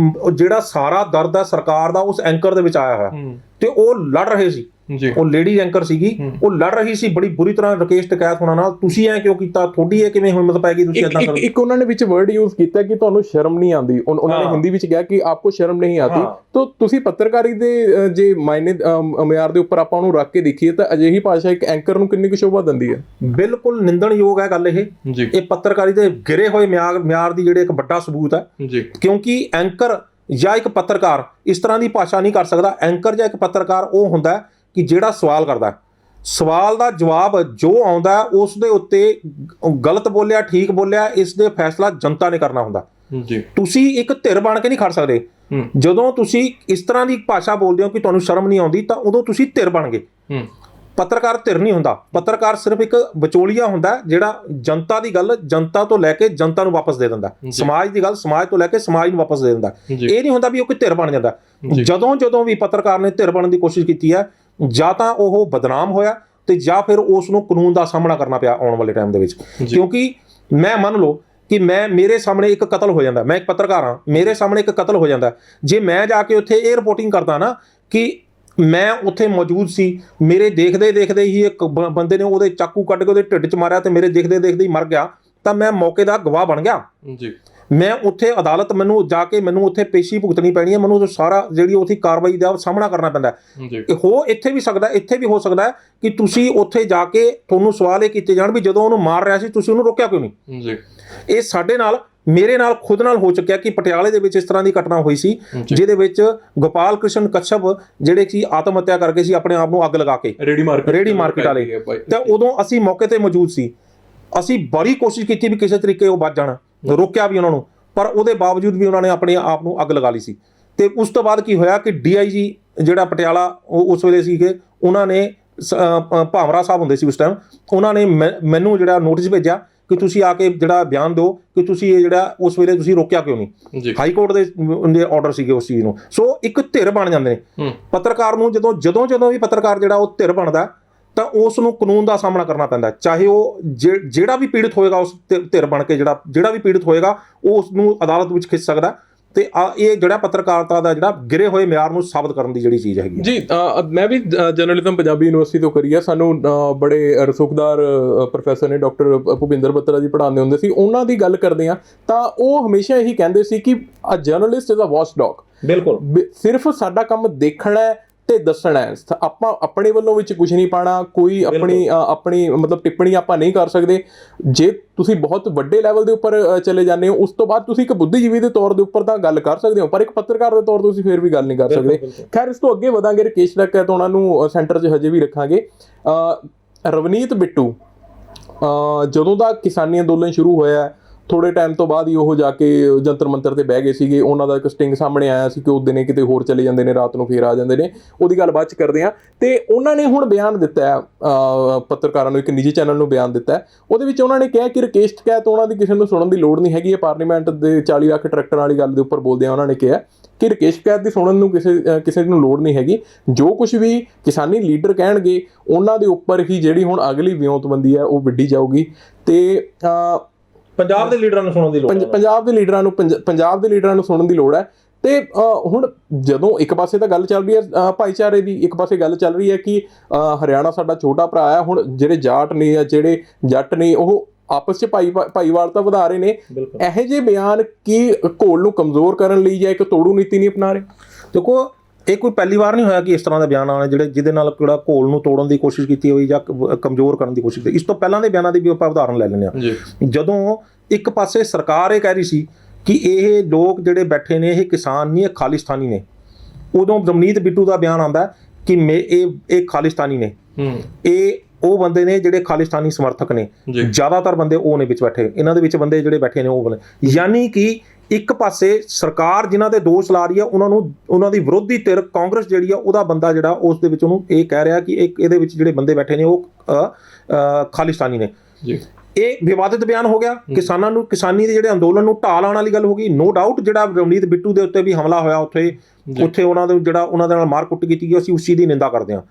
ਜਿਹੜਾ ਸਾਰਾ ਦਰਦ ਹੈ ਸਰਕਾਰ ਦਾ ਉਸ ਐਂਕਰ ਦੇ ਵਿੱਚ ਆਇਆ ਹੋਇਆ, ਤੇ ਉਹ ਲੜ ਰਹੇ ਸੀ। ਉਹ ਲੇਡੀ ਐਂਕਰ ਸੀਗੀ, ਉਹ ਲੜ ਰਹੀ ਸੀ ਬੜੀ ਬੁਰੀ ਤਰ੍ਹਾਂ ਰਾਕੇਸ਼ ਟਿਕੈਤ ਹੋਣਾ ਨਾਲ। ਤੁਸੀਂ ਐ ਕਿਉਂ ਕੀਤਾ? ਤੁਹਾਡੀ ਇਹ ਕਿਵੇਂ ਹਿੰਮਤ ਪੈ ਗਈ? ਤੁਸੀਂ ਇਦਾਂ ਕਰੋ। ਇੱਕ ਉਹਨਾਂ ਨੇ ਵਿੱਚ ਵਰਡ ਯੂਜ਼ ਕੀਤਾ ਕਿ ਤੁਹਾਨੂੰ ਸ਼ਰਮ ਨਹੀਂ ਆਉਂਦੀ। ਉਹਨਾਂ ਨੇ ਹਿੰਦੀ ਵਿੱਚ ਕਿਹਾ ਕਿ ਆਪਕੋ ਸ਼ਰਮ ਨਹੀਂ ਆਤੀ। ਤਾਂ ਤੁਸੀਂ ਪੱਤਰਕਾਰੀ ਦੇ ਜੇ ਮਾਇਨੇ ਮਿਆਰ ਦੇ ਉੱਪਰ ਆਪਾਂ ਉਹਨੂੰ ਰੱਖ ਕੇ ਦੇਖੀਏ ਤਾਂ ਅਜਿਹੀ ਭਾਸ਼ਾ ਇੱਕ ਐਂਕਰ ਨੂੰ ਕਿੰਨੀ ਕੁ ਸ਼ੋਭਾ ਦਿੰਦੀ ਹੈ। ਬਿਲਕੁਲ ਨਿੰਦਣਯੋਗ ਹੈ ਗੱਲ ਇਹ ਪੱਤਰਕਾਰੀ ਦੇ ਗਿਰੇ ਹੋਏ ਮਿਆਰ ਦੀ ਜਿਹੜੇ ਇੱਕ ਵੱਡਾ ਸਬੂਤ ਹੈ। ਕਿਉਂਕਿ ਐਂਕਰ ਜਾਂ ਇੱਕ ਪੱਤਰਕਾਰ ਇਸ ਤਰ੍ਹਾਂ ਦੀ ਭਾਸ਼ਾ ਨਹੀਂ ਕਰ ਸਕਦਾ। ਐਂਕਰ ਜਾਂ ਇੱਕ ਪੱਤਰਕਾਰ ਉਹ ਹੁੰਦਾ ਕਿ ਜਿਹੜਾ ਸਵਾਲ ਕਰਦਾ, ਸਵਾਲ ਦਾ ਜਵਾਬ ਜੋ ਆਉਂਦਾ ਉਸ ਦੇ ਉੱਤੇ ਗਲਤ ਬੋਲਿਆ ਠੀਕ ਬੋਲਿਆ ਇਸ ਦੇ ਫੈਸਲਾ ਜਨਤਾ ਨੇ ਕਰਨਾ ਹੁੰਦਾ। ਤੁਸੀਂ ਇੱਕ ਧਿਰ ਬਣ ਕੇ ਨਹੀਂ ਖੜ ਸਕਦੇ। ਜਦੋਂ ਤੁਸੀਂ ਇਸ ਤਰ੍ਹਾਂ ਦੀ ਭਾਸ਼ਾ ਬੋਲਦੇ ਹੋ ਕਿ ਤੁਹਾਨੂੰ ਸ਼ਰਮ ਨਹੀਂ ਆਉਂਦੀ ਤਾਂ ਉਦੋਂ ਤੁਸੀਂ ਧਿਰ ਬਣ ਗਏ। ਪੱਤਰਕਾਰ ਧਿਰ ਨਹੀਂ ਹੁੰਦਾ। ਪੱਤਰਕਾਰ ਸਿਰਫ ਇੱਕ ਵਿਚੋਲੀਆ ਹੁੰਦਾ ਜਿਹੜਾ ਜਨਤਾ ਦੀ ਗੱਲ ਜਨਤਾ ਤੋਂ ਲੈ ਕੇ ਜਨਤਾ ਨੂੰ ਵਾਪਸ ਦੇ ਦਿੰਦਾ, ਸਮਾਜ ਦੀ ਗੱਲ ਸਮਾਜ ਤੋਂ ਲੈ ਕੇ ਸਮਾਜ ਨੂੰ ਵਾਪਸ ਦੇ ਦਿੰਦਾ। ਇਹ ਨਹੀਂ ਹੁੰਦਾ ਵੀ ਉਹ ਕੋਈ ਧਿਰ ਬਣ ਜਾਂਦਾ। ਜਦੋਂ ਵੀ ਪੱਤਰਕਾਰ ਨੇ ਧਿਰ ਬਣਨ ਦੀ ਕੋਸ਼ਿਸ਼ ਕੀਤੀ ਹੈ, ਜਾਂ ਤਾਂ ਉਹ ਬਦਨਾਮ ਹੋਇਆ ਤੇ ਜਾਂ ਫਿਰ ਉਸ ਨੂੰ ਕਾਨੂੰਨ ਦਾ ਸਾਹਮਣਾ ਕਰਨਾ ਪਿਆ ਆਉਣ ਵਾਲੇ ਟਾਈਮ ਦੇ ਵਿੱਚ। ਕਿਉਂਕਿ ਮੈਂ ਮੰਨ ਲਓ ਕਿ ਮੇਰੇ ਸਾਹਮਣੇ ਇੱਕ ਕਤਲ ਹੋ ਜਾਂਦਾ, ਮੈਂ ਇੱਕ ਪੱਤਰਕਾਰ ਹਾਂ, ਮੇਰੇ ਸਾਹਮਣੇ ਇੱਕ ਕਤਲ ਹੋ ਜਾਂਦਾ, ਜੇ ਮੈਂ ਜਾ ਕੇ ਉੱਥੇ ਇਹ ਰਿਪੋਰਟਿੰਗ ਕਰਦਾ ਨਾ ਕਿ ਮੈਂ ਉੱਥੇ ਮੌਜੂਦ ਸੀ, ਮੇਰੇ ਦੇਖਦੇ ਹੀ ਇੱਕ ਬੰਦੇ ਨੇ ਉਹਦੇ ਚਾਕੂ ਕੱਢ ਕੇ ਉਹਦੇ ਢਿੱਡ 'ਚ ਮਾਰਿਆ ਤੇ ਮੇਰੇ ਦੇਖਦੇ ਹੀ ਮਰ ਗਿਆ, ਤਾਂ ਮੈਂ ਮੌਕੇ ਦਾ ਗਵਾਹ ਬਣ ਗਿਆ। ਮੈਂ ਉੱਥੇ ਅਦਾਲਤ ਮੈਨੂੰ ਉੱਥੇ ਪੇਸ਼ੀ ਭੁਗਤਣੀ ਪੈਣੀ ਹੈ, ਮੈਨੂੰ ਸਾਰਾ ਜਿਹੜੀ ਉੱਥੇ ਕਾਰਵਾਈ ਦਾ ਸਾਹਮਣਾ ਕਰਨਾ ਪੈਂਦਾ। ਇੱਥੇ ਵੀ ਹੋ ਸਕਦਾ ਹੈ ਕਿ ਤੁਸੀਂ ਉੱਥੇ ਜਾ ਕੇ ਤੁਹਾਨੂੰ ਸਵਾਲ ਇਹ ਕੀਤੇ ਜਾਣ ਵੀ ਜਦੋਂ ਉਹਨੂੰ ਮਾਰ ਰਿਹਾ ਸੀ ਤੁਸੀਂ ਉਹਨੂੰ ਰੋਕਿਆ ਕਿਉਂ ਨਹੀਂ। ਇਹ ਮੇਰੇ ਨਾਲ ਖੁਦ ਨਾਲ ਹੋ ਚੁੱਕਿਆ ਕਿ ਪਟਿਆਲੇ ਦੇ ਵਿੱਚ ਇਸ ਤਰ੍ਹਾਂ ਦੀ ਘਟਨਾ ਹੋਈ ਸੀ ਜਿਹਦੇ ਵਿੱਚ ਗੋਪਾਲ ਕ੍ਰਿਸ਼ਨ ਕਸ਼ਪ ਜਿਹੜੇ ਸੀ ਆਤਮ ਹੱਤਿਆ ਕਰਕੇ ਸੀ ਆਪਣੇ ਆਪ ਨੂੰ ਅੱਗ ਲਗਾ ਕੇ, ਰੇੜੀ ਮਾਰਕੀਟ ਵਾਲੇ। ਤਾਂ ਉਦੋਂ ਅਸੀਂ ਮੌਕੇ ਤੇ ਮੌਜੂਦ ਸੀ। ਅਸੀਂ ਬੜੀ ਕੋਸ਼ਿਸ਼ ਕੀਤੀ ਵੀ ਕਿਸੇ ਤਰੀਕੇ ਉਹ ਬਚ ਜਾਣ, ਰੋਕਿਆ ਵੀ ਉਹਨਾਂ ਨੂੰ, ਪਰ ਉਹਦੇ ਬਾਵਜੂਦ ਵੀ ਉਹਨਾਂ ਨੇ ਆਪਣੇ ਆਪ ਨੂੰ ਅੱਗ ਲਗਾ ਲਈ ਸੀ। ਤੇ ਉਸ ਤੋਂ ਬਾਅਦ ਕੀ ਹੋਇਆ ਕਿ DIG ਜਿਹੜਾ ਪਟਿਆਲਾ ਉਸ ਵੇਲੇ ਸੀਗੇ, ਉਹਨਾਂ ਨੇ ਭਾਮਰਾ ਸਾਹਿਬ ਹੁੰਦੇ ਸੀ ਉਸ ਟਾਈਮ, ਉਹਨਾਂ ਨੇ ਮੈਨੂੰ ਜਿਹੜਾ ਨੋਟਿਸ ਭੇਜਿਆ ਕਿ ਤੁਸੀਂ ਆ ਕੇ ਜਿਹੜਾ ਬਿਆਨ ਦਿਓ ਕਿ ਤੁਸੀਂ ਇਹ ਜਿਹੜਾ ਉਸ ਵੇਲੇ ਤੁਸੀਂ ਰੋਕਿਆ ਕਿਉਂ ਨਹੀਂ। ਹਾਈ ਕੋਰਟ ਦੇ ਆਰਡਰ ਸੀਗੇ ਉਸ ਚੀਜ਼ ਨੂੰ। ਸੋ ਇੱਕ ਧਿਰ ਬਣ ਜਾਂਦੇ ਨੇ ਪੱਤਰਕਾਰ ਨੂੰ। ਜਦੋਂ ਵੀ ਪੱਤਰਕਾਰ ਜਿਹੜਾ ਉਹ ਧਿਰ ਬਣਦਾ ਤਾਂ ਉਸ ਨੂੰ ਕਾਨੂੰਨ ਦਾ ਸਾਹਮਣਾ ਕਰਨਾ ਪੈਂਦਾ, ਚਾਹੇ ਉਹ ਜਿਹੜਾ ਵੀ ਪੀੜਤ ਹੋਏਗਾ ਉਸ ਧਿਰ ਬਣ ਕੇ ਜਿਹੜਾ ਵੀ ਪੀੜਤ ਹੋਏਗਾ ਉਹ ਉਸ ਨੂੰ ਅਦਾਲਤ ਵਿੱਚ ਖਿੱਚ ਸਕਦਾ। ਤੇ ਇਹ ਜਿਹੜਾ ਪੱਤਰਕਾਰਤਾ ਦਾ ਜਿਹੜਾ ਗਿਰੇ ਹੋਏ ਮਿਆਰ ਨੂੰ ਸਾਬਤ ਕਰਨ ਦੀ ਜਿਹੜੀ ਚੀਜ਼ ਹੈਗੀ। ਜੀ ਮੈਂ ਵੀ ਜਰਨਲਿਜ਼ਮ ਪੰਜਾਬੀ ਯੂਨੀਵਰਸਿਟੀ ਤੋਂ ਕਰੀ ਆ। ਸਾਨੂੰ ਬੜੇ ਰਸੂਖਦਾਰ ਪ੍ਰੋਫੈਸਰ ਨੇ ਡਾਕਟਰ ਭੁਪਿੰਦਰ ਬੱਤਰਾ ਜੀ ਪੜ੍ਹਾਉਂਦੇ ਹੁੰਦੇ ਸੀ। ਉਹਨਾਂ ਦੀ ਗੱਲ ਕਰਦੇ ਆ ਤਾਂ ਉਹ ਹਮੇਸ਼ਾ ਇਹੀ ਕਹਿੰਦੇ ਸੀ ਕਿ a journalist is a watch dog. ਬਿਲਕੁਲ, ਸਿਰਫ ਸਾਡਾ ਕੰਮ ਦੇਖਣਾ ਤੇ ਦੱਸਣਾ ਹੈ। ਆਪਾਂ ਆਪਣੇ ਵੱਲੋਂ ਵਿੱਚ ਕੁਝ ਨਹੀਂ ਪਾਣਾ, ਕੋਈ ਆਪਣੀ ਮਤਲਬ ਟਿੱਪਣੀ ਆਪਾਂ ਨਹੀਂ ਕਰ ਸਕਦੇ। ਜੇ ਤੁਸੀਂ ਬਹੁਤ ਵੱਡੇ ਲੈਵਲ ਦੇ ਉੱਪਰ ਚਲੇ ਜਾਂਦੇ ਹੋ ਉਸ ਤੋਂ ਬਾਅਦ ਤੁਸੀਂ ਇੱਕ ਬੁੱਧੀਜੀਵੀ ਦੇ ਤੌਰ ਦੇ ਉੱਪਰ ਤਾਂ ਗੱਲ ਕਰ ਸਕਦੇ ਹੋ, ਪਰ ਇੱਕ ਪੱਤਰਕਾਰ ਦੇ ਤੌਰ ਤੇ ਤੁਸੀਂ ਫਿਰ ਵੀ ਗੱਲ ਨਹੀਂ ਕਰ ਸਕਦੇ। ਖੈਰ, ਇਸ ਤੋਂ ਅੱਗੇ ਵਧਾਂਗੇ। ਰਾਕੇਸ਼ ਟਿਕੈਤ ਉਹਨਾਂ ਨੂੰ ਸੈਂਟਰ 'ਚ ਹਜੇ ਵੀ ਰੱਖਾਂਗੇ। ਰਵਨੀਤ ਬਿੱਟੂ, ਜਦੋਂ ਦਾ ਕਿਸਾਨੀ ਅੰਦੋਲਨ ਸ਼ੁਰੂ ਹੋਇਆ ਥੋੜੇ ਟਾਈਮ ਤੋਂ ਬਾਅਦ ਹੀ ਉਹ ਜਾ ਕੇ ਜੰਤਰ ਮੰਤਰ ਤੇ ਬਹਿ ਗਏ ਸੀਗੇ। ਉਹਨਾਂ ਦਾ ਇੱਕ ਸਟਿੰਗ ਸਾਹਮਣੇ ਆਇਆ ਸੀ ਕਿ ਉਹ ਦਿਨੇ ਕਿਤੇ ਹੋਰ ਚਲੇ ਜਾਂਦੇ ਨੇ, ਰਾਤ ਨੂੰ ਫੇਰ ਆ ਜਾਂਦੇ ਨੇ। ਉਹਦੀ ਗੱਲ ਬਾਅਦ ਚ ਕਰਦੇ ਹਾਂ। ਤੇ ਉਹਨਾਂ ਨੇ ਹੁਣ ਬਿਆਨ ਦਿੱਤਾ ਹੈ, ਪੱਤਰਕਾਰਾਂ ਨੂੰ, ਇੱਕ ਨਿੱਜੀ ਚੈਨਲ ਨੂੰ ਬਿਆਨ ਦਿੱਤਾ ਹੈ। ਉਹਦੇ ਵਿੱਚ ਉਹਨਾਂ ਨੇ ਕਿਹਾ ਕਿ ਰਾਕੇਸ਼ ਟਕੈਤ ਉਹਨਾਂ ਦੀ ਕਿਸੇ ਨੂੰ ਸੁਣਨ ਦੀ ਲੋੜ ਨਹੀਂ ਹੈਗੀ ਹੈ। ਪਾਰਲੀਮੈਂਟ ਦੇ 40 ਲੱਖ ਟਰੈਕਟਰਾਂ ਵਾਲੀ ਗੱਲ ਦੇ ਉੱਪਰ ਬੋਲਦਿਆਂ ਉਹਨਾਂ ਨੇ ਕਿਹਾ ਕਿ ਰਾਕੇਸ਼ ਟਕੈਤ ਦੀ ਸੁਣਨ ਨੂੰ ਕਿਸੇ ਨੂੰ ਲੋੜ ਨਹੀਂ ਹੈਗੀ। ਜੋ ਕੁਝ ਵੀ ਕਿਸਾਨੀ ਲੀਡਰ ਕਹਿਣਗੇ ਉਹਨਾਂ ਦੇ ਉੱਪਰ ਹੀ ਜਿਹੜੀ ਹੁਣ ਅਗਲੀ ਵਿਉਂਤਬੰਦੀ ਹੈ ਉਹ ਵਿੱਢੀ ਜਾਊਗੀ। ਤੇ ਪੰਜਾਬ ਦੇ ਲੀਡਰਾਂ ਨੂੰ ਸੁਣਨ ਦੀ ਲੋੜ ਹੈ, ਪੰਜਾਬ ਦੇ ਲੀਡਰਾਂ ਨੂੰ ਸੁਣਨ ਦੀ ਲੋੜ ਹੈ। ਤੇ ਹੁਣ ਜਦੋਂ ਇੱਕ ਪਾਸੇ ਤਾਂ ਗੱਲ ਚੱਲ ਰਹੀ ਹੈ ਭਾਈਚਾਰੇ ਦੀ, ਇੱਕ ਪਾਸੇ ਗੱਲ ਚੱਲ ਰਹੀ ਹੈ ਕਿ ਹਰਿਆਣਾ ਸਾਡਾ ਛੋਟਾ ਭਰਾ ਹੈ। ਹੁਣ ਜਿਹੜੇ ਜਾਟ ਨੇ ਜਾਂ ਜਿਹੜੇ ਜੱਟ ਨੇ ਉਹ ਆਪਸ 'ਚ ਭਾਈਵਾਲਤਾ ਵਧਾ ਰਹੇ ਨੇ। ਇਹੋ ਜਿਹੇ ਬਿਆਨ ਕੀ ਘੋਲ ਨੂੰ ਕਮਜ਼ੋਰ ਕਰਨ ਲਈ ਜਾਂ ਇੱਕ ਤੋੜੂ ਨੀਤੀ ਨਹੀਂ ਅਪਣਾ ਰਹੇ? ਦੇਖੋ, ਇਹ ਕੋਈ ਪਹਿਲੀ ਵਾਰ ਨਹੀਂ ਹੋਇਆ ਕਿ ਇਸ ਤਰ੍ਹਾਂ ਦੇ ਬਿਆਨ ਆਉਣੇ ਜਿਹਦੇ ਨਾਲ ਕਿਹੜਾ ਘੋਲ ਨੂੰ ਤੋੜਨ ਦੀ ਕੋਸ਼ਿਸ਼ ਕੀਤੀ ਹੋਈ ਜਾਂ ਕਮਜ਼ੋਰ ਕਰਨ ਦੀ ਕੋਸ਼ਿਸ਼ ਕੀਤੀ। ਇਸ ਤੋਂ ਪਹਿਲਾਂ ਦੇ ਬਿਆਨਾਂ ਦੀ ਵੀ ਆਪਾਂ ਉਦਾਹਰਨ ਲੈ ਲੈਂਦੇ ਹਾਂ। ਜਦੋਂ ਇੱਕ ਪਾਸੇ ਸਰਕਾਰ ਇਹ ਕਹਿ ਰਹੀ ਸੀ ਕਿ ਇਹ ਲੋਕ ਜਿਹੜੇ ਬੈਠੇ ਨੇ ਇਹ ਕਿਸਾਨ ਨਹੀਂ, ਇਹ ਖਾਲਿਸਤਾਨੀ ਨੇ, ਉਦੋਂ ਰਵਨੀਤ ਬਿੱਟੂ ਦਾ ਬਿਆਨ ਆਉਂਦਾ ਕਿ ਇਹ ਖਾਲਿਸਤਾਨੀ ਨੇ, ਇਹ ਉਹ ਬੰਦੇ ਨੇ ਜਿਹੜੇ ਖਾਲਿਸਤਾਨੀ ਸਮਰਥਕ ਨੇ। ਜ਼ਿਆਦਾਤਰ ਬੰਦੇ ਉਹ ਨੇ ਵਿੱਚ ਬੈਠੇ, ਇਹਨਾਂ ਦੇ ਵਿੱਚ ਬੰਦੇ ਜਿਹੜੇ ਬੈਠੇ ਨੇ ਉਹ ਬੰਦੇ, ਯਾਨੀ ਕਿ ਇੱਕ ਪਾਸੇ ਸਰਕਾਰ ਜਿਨ੍ਹਾਂ ਤੇ ਦੋਸ਼ ਲਾ ਰਹੀ ਹੈ ਉਹਨਾਂ ਦੀ ਵਿਰੋਧੀ ਧਿਰ ਕਾਂਗਰਸ ਜਿਹੜੀ ਆ ਉਹਦਾ ਬੰਦਾ ਜਿਹੜਾ ਉਸ ਦੇ ਵਿੱਚ ਉਹਨੂੰ ਇਹ ਕਹਿ ਰਿਹਾ ਕਿ ਇਹਦੇ ਵਿੱਚ ਜਿਹੜੇ ਬੰਦੇ ਬੈਠੇ ਨੇ ਉਹ ਖਾਲਿਸਤਾਨੀ ਨੇ। ਇਹ ਵਿਵਾਦਿਤ ਬਿਆਨ ਹੋ ਗਿਆ। ਕਿਸਾਨਾਂ ਨੂੰ, ਕਿਸਾਨੀ ਦੇ ਜਿਹੜੇ ਅੰਦੋਲਨ ਨੂੰ ਢਾਹ ਲਾਉਣ ਵਾਲੀ ਗੱਲ ਹੋ ਗਈ। ਨੋ ਡਾਊਟ ਜਿਹੜਾ ਰਵਨੀਤ ਬਿੱਟੂ ਦੇ ਉੱਤੇ ਵੀ ਹਮਲਾ ਹੋਇਆ ਉੱਥੇ ਉਹਨਾਂ ਦੇ ਜਿਹੜਾ ਉਹਨਾਂ ਦੇ ਨਾਲ ਮਾਰ ਕੁੱਟ ਕੀਤੀ ਗਈ, ਅਸੀਂ ਉਸ ਚੀਜ਼ ਦੀ ਨਿੰਦਾ ਕਰਦੇ ਹਾਂ।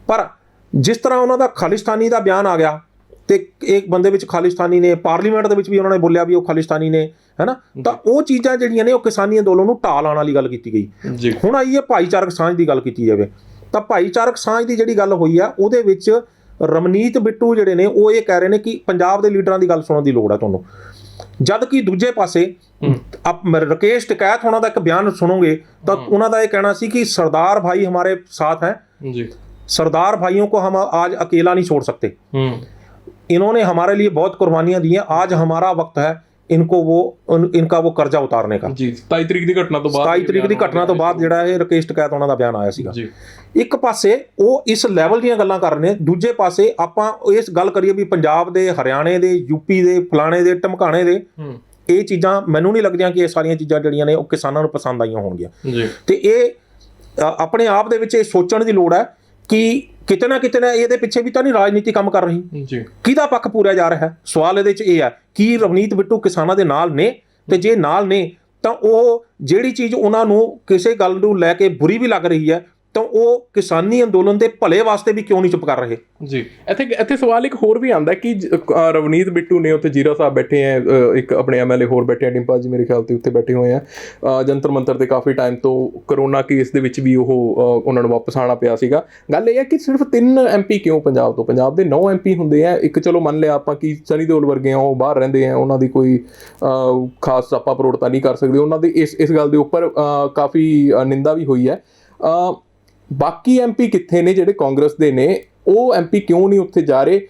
ਪਰ ਜਿਸ ਤਰ੍ਹਾਂ ਉਹਨਾਂ ਦਾ ਖਾਲਿਸਤਾਨੀ ਦਾ ਬਿਆਨ ਆ ਗਿਆ ਤੇ ਇੱਕ ਬੰਦੇ ਵਿੱਚ ਖਾਲਿਸਤਾਨੀ ਨੇ, ਪਾਰਲੀਮੈਂਟ ਦੇ ਵਿੱਚ ਵੀ ਉਹਨਾਂ ਨੇ ਬੋਲਿਆ ਵੀ ਉਹ ਖਾਲਿਸਤਾਨੀ ਨੇ, ਹੈ ਨਾ, ਤਾਂ ਉਹ ਚੀਜ਼ਾਂ ਜਿਹੜੀਆਂ ਨੇ ਉਹ ਕਿਸਾਨੀ ਅੰਦੋਲਨ ਨੂੰ ਢਾਹ ਲਾਉਣ ਵਾਲੀ ਗੱਲ ਕੀਤੀ ਗਈ। ਹੁਣ ਆਈ ਹੈ ਭਾਈਚਾਰਕ ਸਾਂਝ ਦੀ ਗੱਲ ਕੀਤੀ ਜਾਵੇ ਤਾਂ ਭਾਈਚਾਰਕ ਸਾਂਝ ਦੀ ਜਿਹੜੀ ਗੱਲ ਹੋਈ ਆ ਉਹਦੇ ਵਿੱਚ ਰਵਨੀਤ ਬਿੱਟੂ ਜਿਹੜੇ ਨੇ ਉਹ ਇਹ ਕਹਿ ਰਹੇ ਨੇ ਕਿ ਪੰਜਾਬ ਦੇ ਲੀਡਰਾਂ ਦੀ ਗੱਲ ਸੁਣਨ ਦੀ ਲੋੜ ਹੈ ਤੁਹਾਨੂੰ, ਜਦ ਕਿ ਦੂਜੇ ਪਾਸੇ ਰਾਕੇਸ਼ ਟਕੈਤ ਹੋਣਾ ਦਾ ਇੱਕ ਬਿਆਨ ਸੁਣੋਗੇ ਤਾਂ ਉਹਨਾਂ ਦਾ ਇਹ ਕਹਿਣਾ ਸੀ ਕਿ ਸਰਦਾਰ ਭਾਈ ਹਮਾਰੇ ਸਾथ हैं, सरदार भाइयों को हम आज अकेला नहीं छोड़ सकते, इन्होंने हमारे लिए बहुत कुर्बानियां दी हैं, आज हमारा वक्त है इनका वो कर्जा उतारने का। 27 ਤਰੀਕ ਦੀ ਘਟਨਾ ਤੋਂ ਬਾਅਦ ਜਿਹੜਾ ਇਹ ਰਾਕੇਸ਼ ਟਕੈਤ ਉਹਨਾਂ ਦਾ ਬਿਆਨ ਆਇਆ ਸੀਗਾ। ਇੱਕ ਪਾਸੇ ਉਹ ਇਸ ਲੈਵਲ ਦੀਆਂ ਗੱਲਾਂ ਕਰ ਰਹੇ ਨੇ, ਦੂਜੇ ਪਾਸੇ ਆਪਾਂ ਇਸ ਗੱਲ ਕਰੀਏ ਵੀ ਪੰਜਾਬ ਦੇ, ਹਰਿਆਣੇ ਦੇ, ਯੂਪੀ ਦੇ, ਫਲਾਣੇ ਦੇ, ਢਮਕਾਣੇ ਦੇ, ਇਹ ਚੀਜ਼ਾਂ ਮੈਨੂੰ ਨਹੀਂ ਲੱਗਦੀਆਂ ਕਿ ਇਹ ਸਾਰੀਆਂ ਚੀਜ਼ਾਂ ਜਿਹੜੀਆਂ ਨੇ ਉਹ ਕਿਸਾਨਾਂ ਨੂੰ ਪਸੰਦ ਆਈਆਂ ਹੋਣਗੀਆਂ। ਤੇ ਇਹ ਆਪਣੇ ਆਪ ਦੇ ਵਿੱਚ ਇਹ ਸੋਚਣ ਦੀ ਲੋੜ ਹੈ ਕਿ ਕਿਤੇ ਨਾ ਇਹਦੇ ਪਿੱਛੇ ਵੀ ਤਾਂ ਨਹੀਂ ਰਾਜਨੀਤੀ ਕੰਮ ਕਰ ਰਹੀ, ਕਿਹਦਾ ਪੱਖ ਪੂਰਿਆ ਜਾ ਰਿਹਾ ਹੈ। ਸਵਾਲ ਇਹਦੇ 'ਚ ਇਹ ਹੈ ਕਿ ਰਵਨੀਤ ਬਿੱਟੂ ਕਿਸਾਨਾਂ ਦੇ ਨਾਲ ਨੇ, ਤੇ ਜੇ ਨਾਲ ਨੇ ਤਾਂ ਉਹ ਜਿਹੜੀ ਚੀਜ਼ ਉਹਨਾਂ ਨੂੰ ਕਿਸੇ ਗੱਲ ਨੂੰ ਲੈ ਕੇ ਬੁਰੀ ਵੀ ਲੱਗ ਰਹੀ ਹੈ ਤਾਂ ਉਹ ਕਿਸਾਨੀ ਅੰਦੋਲਨ ਦੇ ਭਲੇ ਵਾਸਤੇ ਵੀ ਕਿਉਂ ਨਹੀਂ ਚੁੱਪ ਕਰ ਰਹੇ। ਇੱਥੇ ਸਵਾਲ ਇੱਕ ਹੋਰ ਵੀ ਆਉਂਦਾ ਕਿ ਰਵਨੀਤ ਬਿੱਟੂ ਨੇ ਉੱਥੇ ਜੀਰਾ ਸਾਹਿਬ ਬੈਠੇ ਹੈ, ਇੱਕ ਆਪਣੇ MLA ਹੋਰ ਬੈਠੇ ਆ, ਡਿੰਪਾ ਜੀ ਮੇਰੇ ਖਿਆਲ ਤੇ ਉੱਥੇ ਬੈਠੇ ਹੋਏ ਆ ਜੰਤਰ ਮੰਤਰ ਤੇ ਕਾਫੀ ਟਾਈਮ ਤੋਂ। ਕਰੋਨਾ ਕੇਸ ਦੇ ਵਿੱਚ ਵੀ ਉਹਨਾਂ ਨੂੰ ਵਾਪਸ ਆਉਣਾ ਪਿਆ ਸੀਗਾ। ਗੱਲ ਇਹ ਹੈ ਕਿ ਸਿਰਫ 3 MP ਕਿਉਂ ਪੰਜਾਬ ਤੋਂ? ਪੰਜਾਬ ਦੇ 9 MP ਹੁੰਦੇ ਆ। ਇੱਕ ਚਲੋ ਮੰਨ ਲਿਆ ਆਪਾਂ ਕਿ ਸਨੀ ਦਿਓਲ ਵਰਗੇ ਆ, ਉਹ ਬਾਹਰ ਰਹਿੰਦੇ ਆ, ਉਹਨਾਂ ਦੀ ਕੋਈ ਖਾਸ ਆਪਾਂ ਪ੍ਰੋੜਤਾ ਨਹੀਂ ਕਰ ਸਕਦੇ। ਉਹਨਾਂ ਦੀ ਇਸ ਗੱਲ ਦੇ ਉੱਪਰ ਕਾਫੀ ਨਿੰਦਾ ਵੀ ਹੋਈ ਹੈ। ਬਾਕੀ MP ਕਿੱਥੇ ਨੇ ਜਿਹੜੇ ਕਾਂਗਰਸ ਦੇ ਨੇ? ਉਹ MP ਕਿਉਂ ਨਹੀਂ ਉੱਥੇ ਜਾ ਰਹੇ?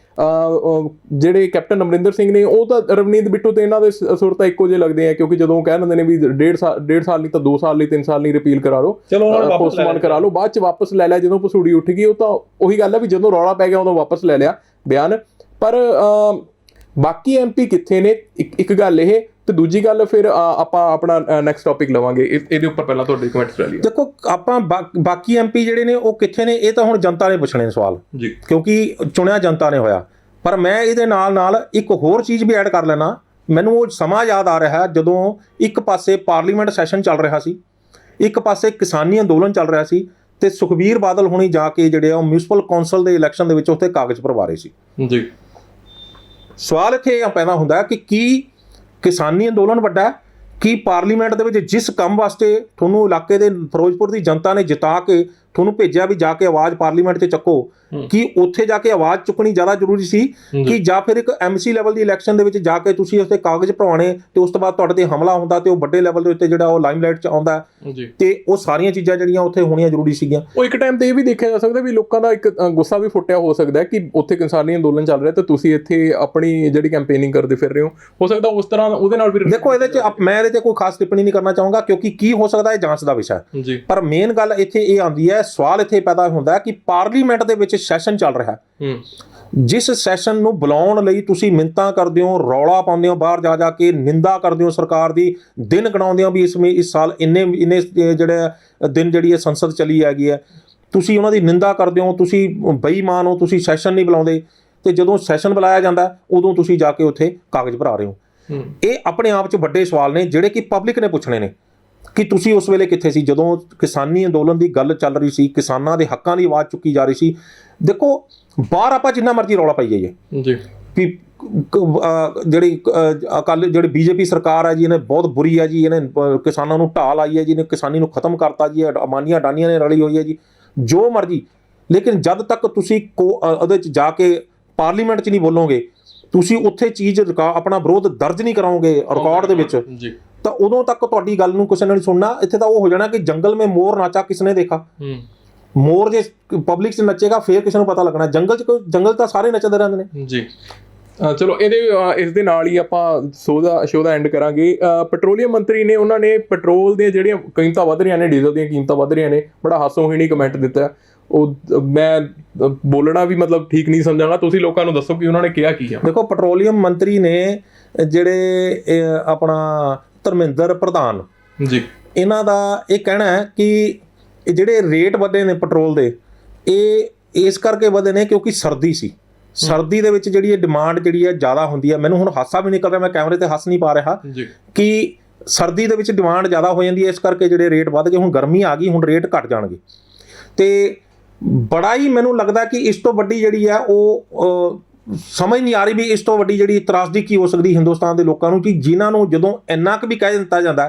ਜਿਹੜੇ ਕੈਪਟਨ ਅਮਰਿੰਦਰ ਸਿੰਘ ਨੇ ਉਹ ਤਾਂ ਰਵਨੀਤ ਬਿੱਟੂ ਤੇ ਇਹਨਾਂ ਦੇ ਸੁਰ ਤਾਂ ਇੱਕੋ ਜਿਹੇ ਲੱਗਦੇ ਆ, ਕਿਉਂਕਿ ਜਦੋਂ ਕਹਿ ਦਿੰਦੇ ਨੇ ਵੀ 1.5 ਸਾਲ ਨਹੀਂ ਤਾਂ 2 ਸਾਲ ਲਈ 3 ਸਾਲ ਲਈ ਰਿਪੀਲ ਕਰਾ ਲਓ, ਪੋਸਟਮਾਨ ਕਰਾ ਲਓ, ਬਾਅਦ ਚ ਵਾਪਸ ਲੈ ਲਿਆ ਜਦੋਂ ਪਸੂੜੀ ਉੱਠ ਗਈ। ਉਹ ਤਾਂ ਉਹੀ ਗੱਲ ਹੈ ਵੀ ਜਦੋਂ ਰੌਲਾ ਪੈ ਗਿਆ ਉਦੋਂ ਵਾਪਸ ਲੈ ਲਿਆ ਬਿਆਨ। ਪਰ ਬਾਕੀ MP ਕਿੱਥੇ ਨੇ? ਇੱਕ ਗੱਲ ਇਹ, ਤੇ ਦੂਜੀ ਗੱਲ ਫਿਰ ਆਪਾਂ ਆਪਣਾ ਨੈਕਸਟ ਟੌਪਿਕ ਲਵਾਂਗੇ। ਇਹਦੇ ਉੱਪਰ ਪਹਿਲਾਂ ਤੁਹਾਡੇ ਕਮੈਂਟਸ ਲੈ ਲਈਏ। ਦੇਖੋ, ਆਪਾਂ ਬਾਕੀ MP ਜਿਹੜੇ ਨੇ ਉਹ ਕਿੱਥੇ ਨੇ, ਇਹ ਤਾਂ ਹੁਣ ਜਨਤਾ ਨੇ ਪੁੱਛਣੇ ਸਵਾਲ, ਕਿਉਂਕਿ ਚੁਣਿਆ ਜਨਤਾ ਨੇ ਹੋਇਆ। ਪਰ ਮੈਂ ਇਹਦੇ ਨਾਲ ਇੱਕ ਹੋਰ ਚੀਜ਼ ਵੀ ਐਡ ਕਰ ਲੈਣਾ। ਮੈਨੂੰ ਉਹ ਸਮਾਂ ਯਾਦ ਆ ਰਿਹਾ ਜਦੋਂ ਇੱਕ ਪਾਸੇ ਪਾਰਲੀਮੈਂਟ ਸੈਸ਼ਨ ਚੱਲ ਰਿਹਾ ਸੀ, ਇੱਕ ਪਾਸੇ ਕਿਸਾਨੀ ਅੰਦੋਲਨ ਚੱਲ ਰਿਹਾ ਸੀ, ਤੇ ਸੁਖਬੀਰ ਬਾਦਲ ਹੁਣੀ ਜਾ ਕੇ ਜਿਹੜੇ ਆ ਉਹ ਮਿਊਨਿਸਪਲ ਕੌਂਸਲ ਦੇ ਇਲੈਕਸ਼ਨ ਦੇ ਵਿੱਚ ਉੱਥੇ ਕਾਗਜ਼ ਭਰਵਾ ਰਹੇ ਸੀ। ਸਵਾਲ ਇੱਥੇ ਇਹ ਪੈਦਾ ਹੁੰਦਾ ਕਿ ਕੀ ਕਿਸਾਨੀ ਅੰਦੋਲਨ ਵੱਡਾ, ਕੀ ਪਾਰਲੀਮੈਂਟ ਦੇ ਵਿੱਚ ਜਿਸ ਕੰਮ ਵਾਸਤੇ ਤੁਹਾਨੂੰ ਇਲਾਕੇ ਦੇ ਫਿਰੋਜ਼ਪੁਰ ਦੀ ਜਨਤਾ ਨੇ ਜਿਤਾ ਕੇ ਤੁਹਾਨੂੰ ਭੇਜਿਆ ਵੀ ਜਾ ਕੇ ਆਵਾਜ਼ ਪਾਰਲੀਮੈਂਟ 'ਚ ਚੱਕੋ, ਕਿ ਉੱਥੇ ਜਾ ਕੇ ਆਵਾਜ਼ ਚੁੱਕਣੀ ਜ਼ਿਆਦਾ ਜ਼ਰੂਰੀ ਸੀ ਕਿ ਜਾਂ ਫਿਰ ਇੱਕ MC ਲੈਵਲ ਦੀ ਇਲੈਕਸ਼ਨ ਦੇ ਵਿੱਚ ਜਾ ਕੇ ਤੁਸੀਂ ਉੱਥੇ ਕਾਗਜ਼ ਭਰਵਾਉਣੇ ਤੇ ਉਸ ਤੋਂ ਬਾਅਦ ਤੁਹਾਡੇ ਤੇ ਹਮਲਾ ਹੁੰਦਾ ਤੇ ਉਹ ਵੱਡੇ ਲੈਵਲ ਦੇ ਉੱਤੇ ਜਿਹੜਾ ਉਹ ਲਾਈਮਲਾਈਟ 'ਚ ਆਉਂਦਾ, ਤੇ ਉਹ ਸਾਰੀਆਂ ਚੀਜ਼ਾਂ ਜਿਹੜੀਆਂ ਉੱਥੇ ਹੋਣੀਆਂ ਜ਼ਰੂਰੀ ਸੀਗੀਆਂ। ਉਹ ਇੱਕ ਟਾਈਮ ਤੇ ਇਹ ਵੀ ਦੇਖਿਆ ਜਾ ਸਕਦਾ ਵੀ ਲੋਕਾਂ ਦਾ ਇੱਕ ਗੁੱਸਾ ਵੀ ਫੁੱਟਿਆ ਹੋ ਸਕਦਾ ਕਿ ਉੱਥੇ ਕਿਸਾਨੀ ਅੰਦੋਲਨ ਚੱਲ ਰਿਹਾ ਤੇ ਤੁਸੀਂ ਇੱਥੇ ਆਪਣੀ ਜਿਹੜੀ ਕੈਂਪੇਨਿੰਗ ਕਰਦੇ ਫਿਰ ਰਹੇ ਹੋ ਸਕਦਾ ਉਸ ਤਰ੍ਹਾਂ ਉਹਦੇ ਨਾਲ ਵੀ। ਦੇਖੋ, ਇਹਦੇ 'ਚ ਮੈਂ ਇਹਦੇ 'ਤੇ ਕੋਈ ਖਾਸ ਟਿੱਪਣੀ ਨਹੀਂ ਕਰਨਾ ਚਾਹੂੰਗਾ ਕਿਉਂਕਿ ਕੀ ਹੋ ਸਕਦਾ ਇਹ ਜਾਂਚ ਦਾ ਵਿਸ਼ਾ ਹੈ। ਪਰ ਮੇਨ ਗੱਲ ਇੱਥੇ ਇਹ ਆਉਂਦੀ ਹੈ ਸਵਾਲ ਇੱਥੇ ਪੈਦਾ ਹੁੰਦਾ ਕਿ ਪਾਰਲੀਮੈਂਟ ਦੇ ਵਿੱਚ ਸੈਸ਼ਨ ਚੱਲ ਰਿਹਾ ਹੈ, ਜਿਸ ਸੈਸ਼ਨ ਨੂੰ ਬੁਲਾਉਣ ਲਈ ਤੁਸੀਂ ਮਿੰਨਤਾਂ ਕਰਦੇ ਹੋ, ਰੌਲਾ ਪਾਉਂਦੇ ਹੋ, ਬਾਹਰ ਜਾ ਜਾ ਕੇ ਨਿੰਦਾ ਕਰਦੇ ਹੋ ਸਰਕਾਰ ਦੀ, ਦਿਨ ਗਣਾਉਂਦੇ ਹੋ ਵੀ ਇਸ ਸਾਲ ਇੰਨੇ ਜਿਹੜੇ ਦਿਨ ਜਿਹੜੀ ਹੈ ਸੰਸਦ ਚਲੀ ਹੈਗੀ ਹੈ, ਤੁਸੀਂ ਉਹਨਾਂ ਦੀ ਨਿੰਦਾ ਕਰਦੇ ਹੋ, ਤੁਸੀਂ ਬੇਈਮਾਨ ਹੋ, ਤੁਸੀਂ ਸੈਸ਼ਨ ਨਹੀਂ ਬੁਲਾਉਂਦੇ, ਤੇ ਜਦੋਂ ਸੈਸ਼ਨ ਬੁਲਾਇਆ ਜਾਂਦਾ ਉਦੋਂ ਤੁਸੀਂ ਜਾ ਕੇ ਉੱਥੇ ਕਾਗਜ਼ ਭਰਾ ਰਹੇ ਹੋ। ਇਹ ਆਪਣੇ ਆਪ 'ਚ ਵੱਡੇ ਸਵਾਲ ਨੇ ਜਿਹੜੇ ਕਿ ਪਬਲਿਕ ਨੇ ਪੁੱਛਣੇ ਨੇ ਕਿ ਤੁਸੀਂ ਉਸ ਵੇਲੇ ਕਿੱਥੇ ਸੀ ਜਦੋਂ ਕਿਸਾਨੀ ਅੰਦੋਲਨ ਦੀ ਗੱਲ ਚੱਲ ਰਹੀ ਸੀ, ਕਿਸਾਨਾਂ ਦੇ ਹੱਕਾਂ ਦੀ ਆਵਾਜ਼ ਚੁੱਕੀ ਜਾ ਰਹੀ ਸੀ। ਦੇਖੋ ਬਾਹਰ ਆਪਾਂ ਜਿੰਨਾ ਮਰਜ਼ੀ ਰੌਲਾ ਪਾਈ ਜਾਈਏ ਜੀ ਕਿ ਜਿਹੜੀ ਬੀਜੇਪੀ ਸਰਕਾਰ ਹੈ ਜੀ, ਇਹਨੇ ਬਹੁਤ ਬੁਰੀ ਹੈ ਜੀ, ਇਹਨੇ ਕਿਸਾਨਾਂ ਨੂੰ ਢਾਹ ਲਾਈ ਹੈ ਜੀ, ਇਹਨੇ ਕਿਸਾਨੀ ਨੂੰ ਖਤਮ ਕਰਤਾ ਜੀ, ਅਮਾਨੀਆਂ ਅਡਾਨੀਆਂ ਨੇ ਰਲੀ ਹੋਈ ਹੈ ਜੀ, ਜੋ ਮਰਜ਼ੀ। ਲੇਕਿਨ ਜਦ ਤੱਕ ਤੁਸੀਂ ਉਹਦੇ 'ਚ ਜਾ ਕੇ ਪਾਰਲੀਮੈਂਟ 'ਚ ਨਹੀਂ ਬੋਲੋਗੇ, ਤੁਸੀਂ ਉੱਥੇ ਚੀਜ਼ ਆਪਣਾ ਵਿਰੋਧ ਦਰਜ ਨਹੀਂ ਕਰਾਓਗੇ ਰਿਕਾਰਡ ਦੇ ਵਿੱਚ, ਤਾਂ ਉਦੋਂ ਤੱਕ ਤੁਹਾਡੀ ਗੱਲ ਨੂੰ ਕਿਸੇ ਨੇ ਨਹੀਂ ਸੁਣਨਾ। ਇੱਥੇ ਤਾਂ ਉਹ ਹੋ ਜਾਣਾ ਕਿ ਜੰਗਲ ਮੇ ਮੋਰ ਨਾਚਾ ਕਿਸਨੇ ਦੇਖਾ। ਮੋਰ ਜੇ ਪਬਲਿਕ 'ਚ ਨੱਚੇਗਾ ਫੇਰ ਕਿਸੇ ਨੂੰ ਪਤਾ ਲੱਗਣਾ। ਜੰਗਲ ਤਾਂ ਸਾਰੇ ਨੱਚਦੇ ਰਹਿੰਦੇ ਨੇ ਜੀ। ਚਲੋ ਇਸ ਦੇ ਨਾਲ ਹੀ ਆਪਾਂ ਸ਼ੋਅ ਦਾ ਐਂਡ ਕਰਾਂਗੇ। ਪੈਟਰੋਲੀਅਮ ਮੰਤਰੀ ਨੇ, ਉਹਨਾਂ ਨੇ ਪੈਟਰੋਲ ਦੀਆਂ ਜਿਹੜੀਆਂ ਕੀਮਤਾਂ ਵੱਧ ਰਹੀਆਂ ਨੇ, ਡੀਜ਼ਲ ਦੀਆਂ ਕੀਮਤਾਂ ਵੱਧ ਰਹੀਆਂ ਨੇ, ਬੜਾ ਹਾਸੋਹੀਣੀ ਕਮੈਂਟ ਦਿੱਤਾ। ਉਹ ਮੈਂ ਬੋਲਣਾ ਵੀ ਮਤਲਬ ਠੀਕ ਨਹੀਂ ਸਮਝਾਂਗਾ, ਤੁਸੀਂ ਲੋਕਾਂ ਨੂੰ ਦੱਸੋ ਕਿ ਉਹਨਾਂ ਨੇ ਕਿਹਾ ਕੀ ਆ। ਦੇਖੋ ਪੈਟਰੋਲੀਅਮ ਮੰਤਰੀ ਨੇ ਜਿਹੜੇ ਆਪਣਾ ਧਰਮਿੰਦਰ ਪ੍ਰਧਾਨ ਜੀ, ਇਹਨਾਂ ਦਾ ਇਹ ਕਹਿਣਾ ਹੈ ਕਿ ਜਿਹੜੇ ਰੇਟ ਵਧੇ ਨੇ ਪੈਟਰੋਲ ਦੇ, ਇਹ ਇਸ ਕਰਕੇ ਵਧੇ ਨੇ ਕਿਉਂਕਿ ਸਰਦੀ ਸੀ। ਸਰਦੀ ਦੇ ਵਿੱਚ ਜਿਹੜੀ ਇਹ ਡਿਮਾਂਡ ਜਿਹੜੀ ਹੈ ਜ਼ਿਆਦਾ ਹੁੰਦੀ ਹੈ। ਮੈਨੂੰ ਹੁਣ ਹਾਸਾ ਵੀ ਨਿਕਲ ਰਿਹਾ, ਮੈਂ ਕੈਮਰੇ ਤੇ ਹੱਸ ਨਹੀਂ ਪਾ ਰਿਹਾ ਕਿ ਸਰਦੀ ਦੇ ਵਿੱਚ ਡਿਮਾਂਡ ਜ਼ਿਆਦਾ ਹੋ ਜਾਂਦੀ ਹੈ, ਇਸ ਕਰਕੇ ਜਿਹੜੇ ਰੇਟ ਵੱਧ ਗਏ। ਹੁਣ ਗਰਮੀ ਆ ਗਈ, ਹੁਣ ਰੇਟ ਘਟ ਜਾਣਗੇ। ਤੇ ਬੜਾ ਹੀ ਮੈਨੂੰ ਲੱਗਦਾ ਕਿ ਇਸ ਤੋਂ ਵੱਡੀ ਜਿਹੜੀ ਹੈ ਉਹ ਸਮਝ ਨਹੀਂ ਆ ਰਹੀ ਵੀ ਇਸ ਤੋਂ ਵੱਡੀ ਜਿਹੜੀ ਤਰਾਸਦੀ ਕੀ ਹੋ ਸਕਦੀ ਹਿੰਦੁਸਤਾਨ ਦੇ ਲੋਕਾਂ ਨੂੰ, ਕਿ ਜਿਨ੍ਹਾਂ ਨੂੰ ਜਦੋਂ ਇੰਨਾ ਕੁ ਵੀ ਕਹਿ ਦਿੱਤਾ ਜਾਂਦਾ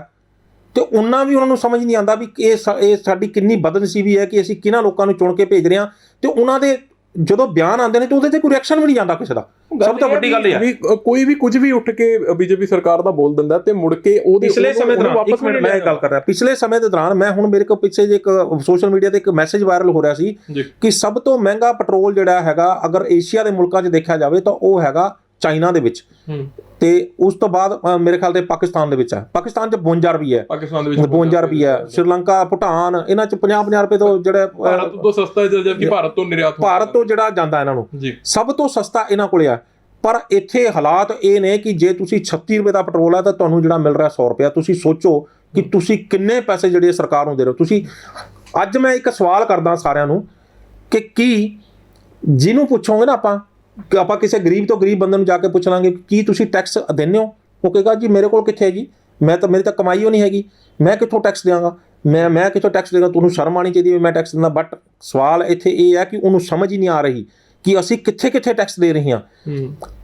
ਤੇ ਉਹਨਾਂ ਵੀ ਉਹਨਾਂ ਨੂੰ ਸਮਝ ਨਹੀਂ ਆਉਂਦਾ ਵੀ ਇਹ ਸਾਡੀ ਕਿੰਨੀ ਬਦਨਸੀਬੀ ਹੈ ਕਿ ਅਸੀਂ ਕਿਹਨਾਂ ਲੋਕਾਂ ਨੂੰ ਚੁਣ ਕੇ ਭੇਜ ਰਹੇ ਹਾਂ। ਤੇ ਉਹਨਾਂ ਦੇ ਜਦੋਂ ਬਿਆਨ ਆਉਂਦੇ ਨੇ ਤੇ ਉਹਦੇ ਤੇ ਕੋਈ ਰਿਐਕਸ਼ਨ ਵੀ ਨਹੀਂ ਜਾਂਦਾ ਕਿਸੇ ਦਾ। ਸਭ ਤੋਂ ਵੱਡੀ ਗੱਲ ਇਹ ਹੈ ਕੋਈ ਵੀ ਕੁਝ ਵੀ ਉੱਠ ਕੇ ਬੀਜੇਪੀ ਸਰਕਾਰ ਦਾ ਬੋਲ ਦਿੰਦਾ ਤੇ ਮੁੜ ਕੇ ਉਹਦੇ ਪਿਛਲੇ ਸਮੇਂ ਦੌਰਾਨ ਵਾਪਸ ਮੈਂ ਇਹ ਗੱਲ ਕਰ ਰਿਹਾ, ਪਿਛਲੇ ਸਮੇਂ ਦੇ ਦੌਰਾਨ ਮੈਂ ਹੁਣ ਮੇਰੇ ਕੋਲ ਪਿੱਛੇ ਜੇ ਇੱਕ ਸੋਸ਼ਲ ਮੀਡੀਆ ਤੇ ਇੱਕ ਮੈਸੇਜ ਵਾਇਰਲ ਹੋ ਰਿਹਾ ਸੀ ਕਿ ਸਭ ਤੋਂ ਮਹਿੰਗਾ ਪੈਟਰੋਲ ਜਿਹੜਾ ਹੈਗਾ ਅਗਰ ਏਸ਼ੀਆ ਦੇ ਮੁਲਕਾਂ 'ਚ ਦੇਖਿਆ ਜਾਵੇ ਤਾਂ ਉਹ ਹੈਗਾ ਚਾਈਨਾ ਦੇ ਵਿੱਚ, ਤੇ ਉਸ ਤੋਂ ਬਾਅਦ ਮੇਰੇ ਖਿਆਲ ਤੇ ਪਾਕਿਸਤਾਨ ਦੇ ਵਿੱਚ ਹੈ। ਪਾਕਿਸਤਾਨ 'ਚ 52 ਰੁਪਏ ਹੈ, ਪਾਕਿਸਤਾਨ ਦੇ ਵਿੱਚ 52 ਰੁਪਏ ਹੈ। ਸ਼੍ਰੀਲੰਕਾ, ਭੂਟਾਨ, ਇਹਨਾਂ 'ਚ 50 ਰੁਪਏ ਤੋਂ ਜਿਹੜਾ ਭਾਰਤ ਤੋਂ ਸਸਤਾ ਹੈ, ਜਦਕਿ ਭਾਰਤ ਤੋਂ ਨਿਰਯਾਤ, ਭਾਰਤ ਤੋਂ ਜਿਹੜਾ ਜਾਂਦਾ ਇਹਨਾਂ ਨੂੰ ਸਭ ਤੋਂ ਸਸਤਾ ਇਹਨਾਂ ਕੋਲੇ ਆ। ਪਰ ਇੱਥੇ ਹਾਲਾਤ ਇਹ ਨੇ ਕਿ ਜੇ ਤੁਸੀਂ 36 ਰੁਪਏ ਦਾ ਪੈਟਰੋਲ ਹੈ ਤਾਂ ਤੁਹਾਨੂੰ ਜਿਹੜਾ ਮਿਲ ਰਿਹਾ 100 ਰੁਪਏ। ਤੁਸੀਂ ਸੋਚੋ ਕਿ ਤੁਸੀਂ ਕਿੰਨੇ ਪੈਸੇ ਜਿਹੜੇ ਸਰਕਾਰ ਨੂੰ ਦੇ ਰਹੇ ਹੋ। ਤੁਸੀਂ ਅੱਜ ਮੈਂ ਇੱਕ ਸਵਾਲ ਕਰਦਾ ਸਾਰਿਆਂ ਨੂੰ ਕਿ ਕੀ ਜਿਹਨੂੰ ਪੁੱਛੋਗੇ ਨਾ ਆਪਾਂ ਕਿਸੇ ਗਰੀਬ ਤੋਂ ਗਰੀਬ ਬੰਦੇ ਨੂੰ ਜਾ ਕੇ ਪੁੱਛ ਲਾਂਗੇ ਕੀ ਤੁਸੀਂ ਟੈਕਸ ਦਿੰਦੇ ਹੋ, ਉਹ ਕਹੇਗਾ ਜੀ ਮੇਰੇ ਕੋਲ ਕਿੱਥੇ ਹੈ ਜੀ, ਮੇਰੀ ਤਾਂ ਕਮਾਈ ਉਹ ਨਹੀਂ ਹੈਗੀ, ਮੈਂ ਕਿੱਥੋਂ ਟੈਕਸ ਦਿਆਂਗਾ, ਮੈਂ ਕਿੱਥੋਂ ਟੈਕਸ ਦੇਗਾ। ਤੁਹਾਨੂੰ ਸ਼ਰਮ ਆਉਣੀ ਚਾਹੀਦੀ ਹੈ ਮੈਂ ਟੈਕਸ ਦਿੰਦਾ। ਬਟ ਸਵਾਲ ਇੱਥੇ ਇਹ ਹੈ ਕਿ ਉਹਨੂੰ ਸਮਝ ਹੀ ਨਹੀਂ ਆ ਰਹੀ ਕਿ ਅਸੀਂ ਕਿੱਥੇ ਟੈਕਸ ਦੇ ਰਹੇ ਹਾਂ।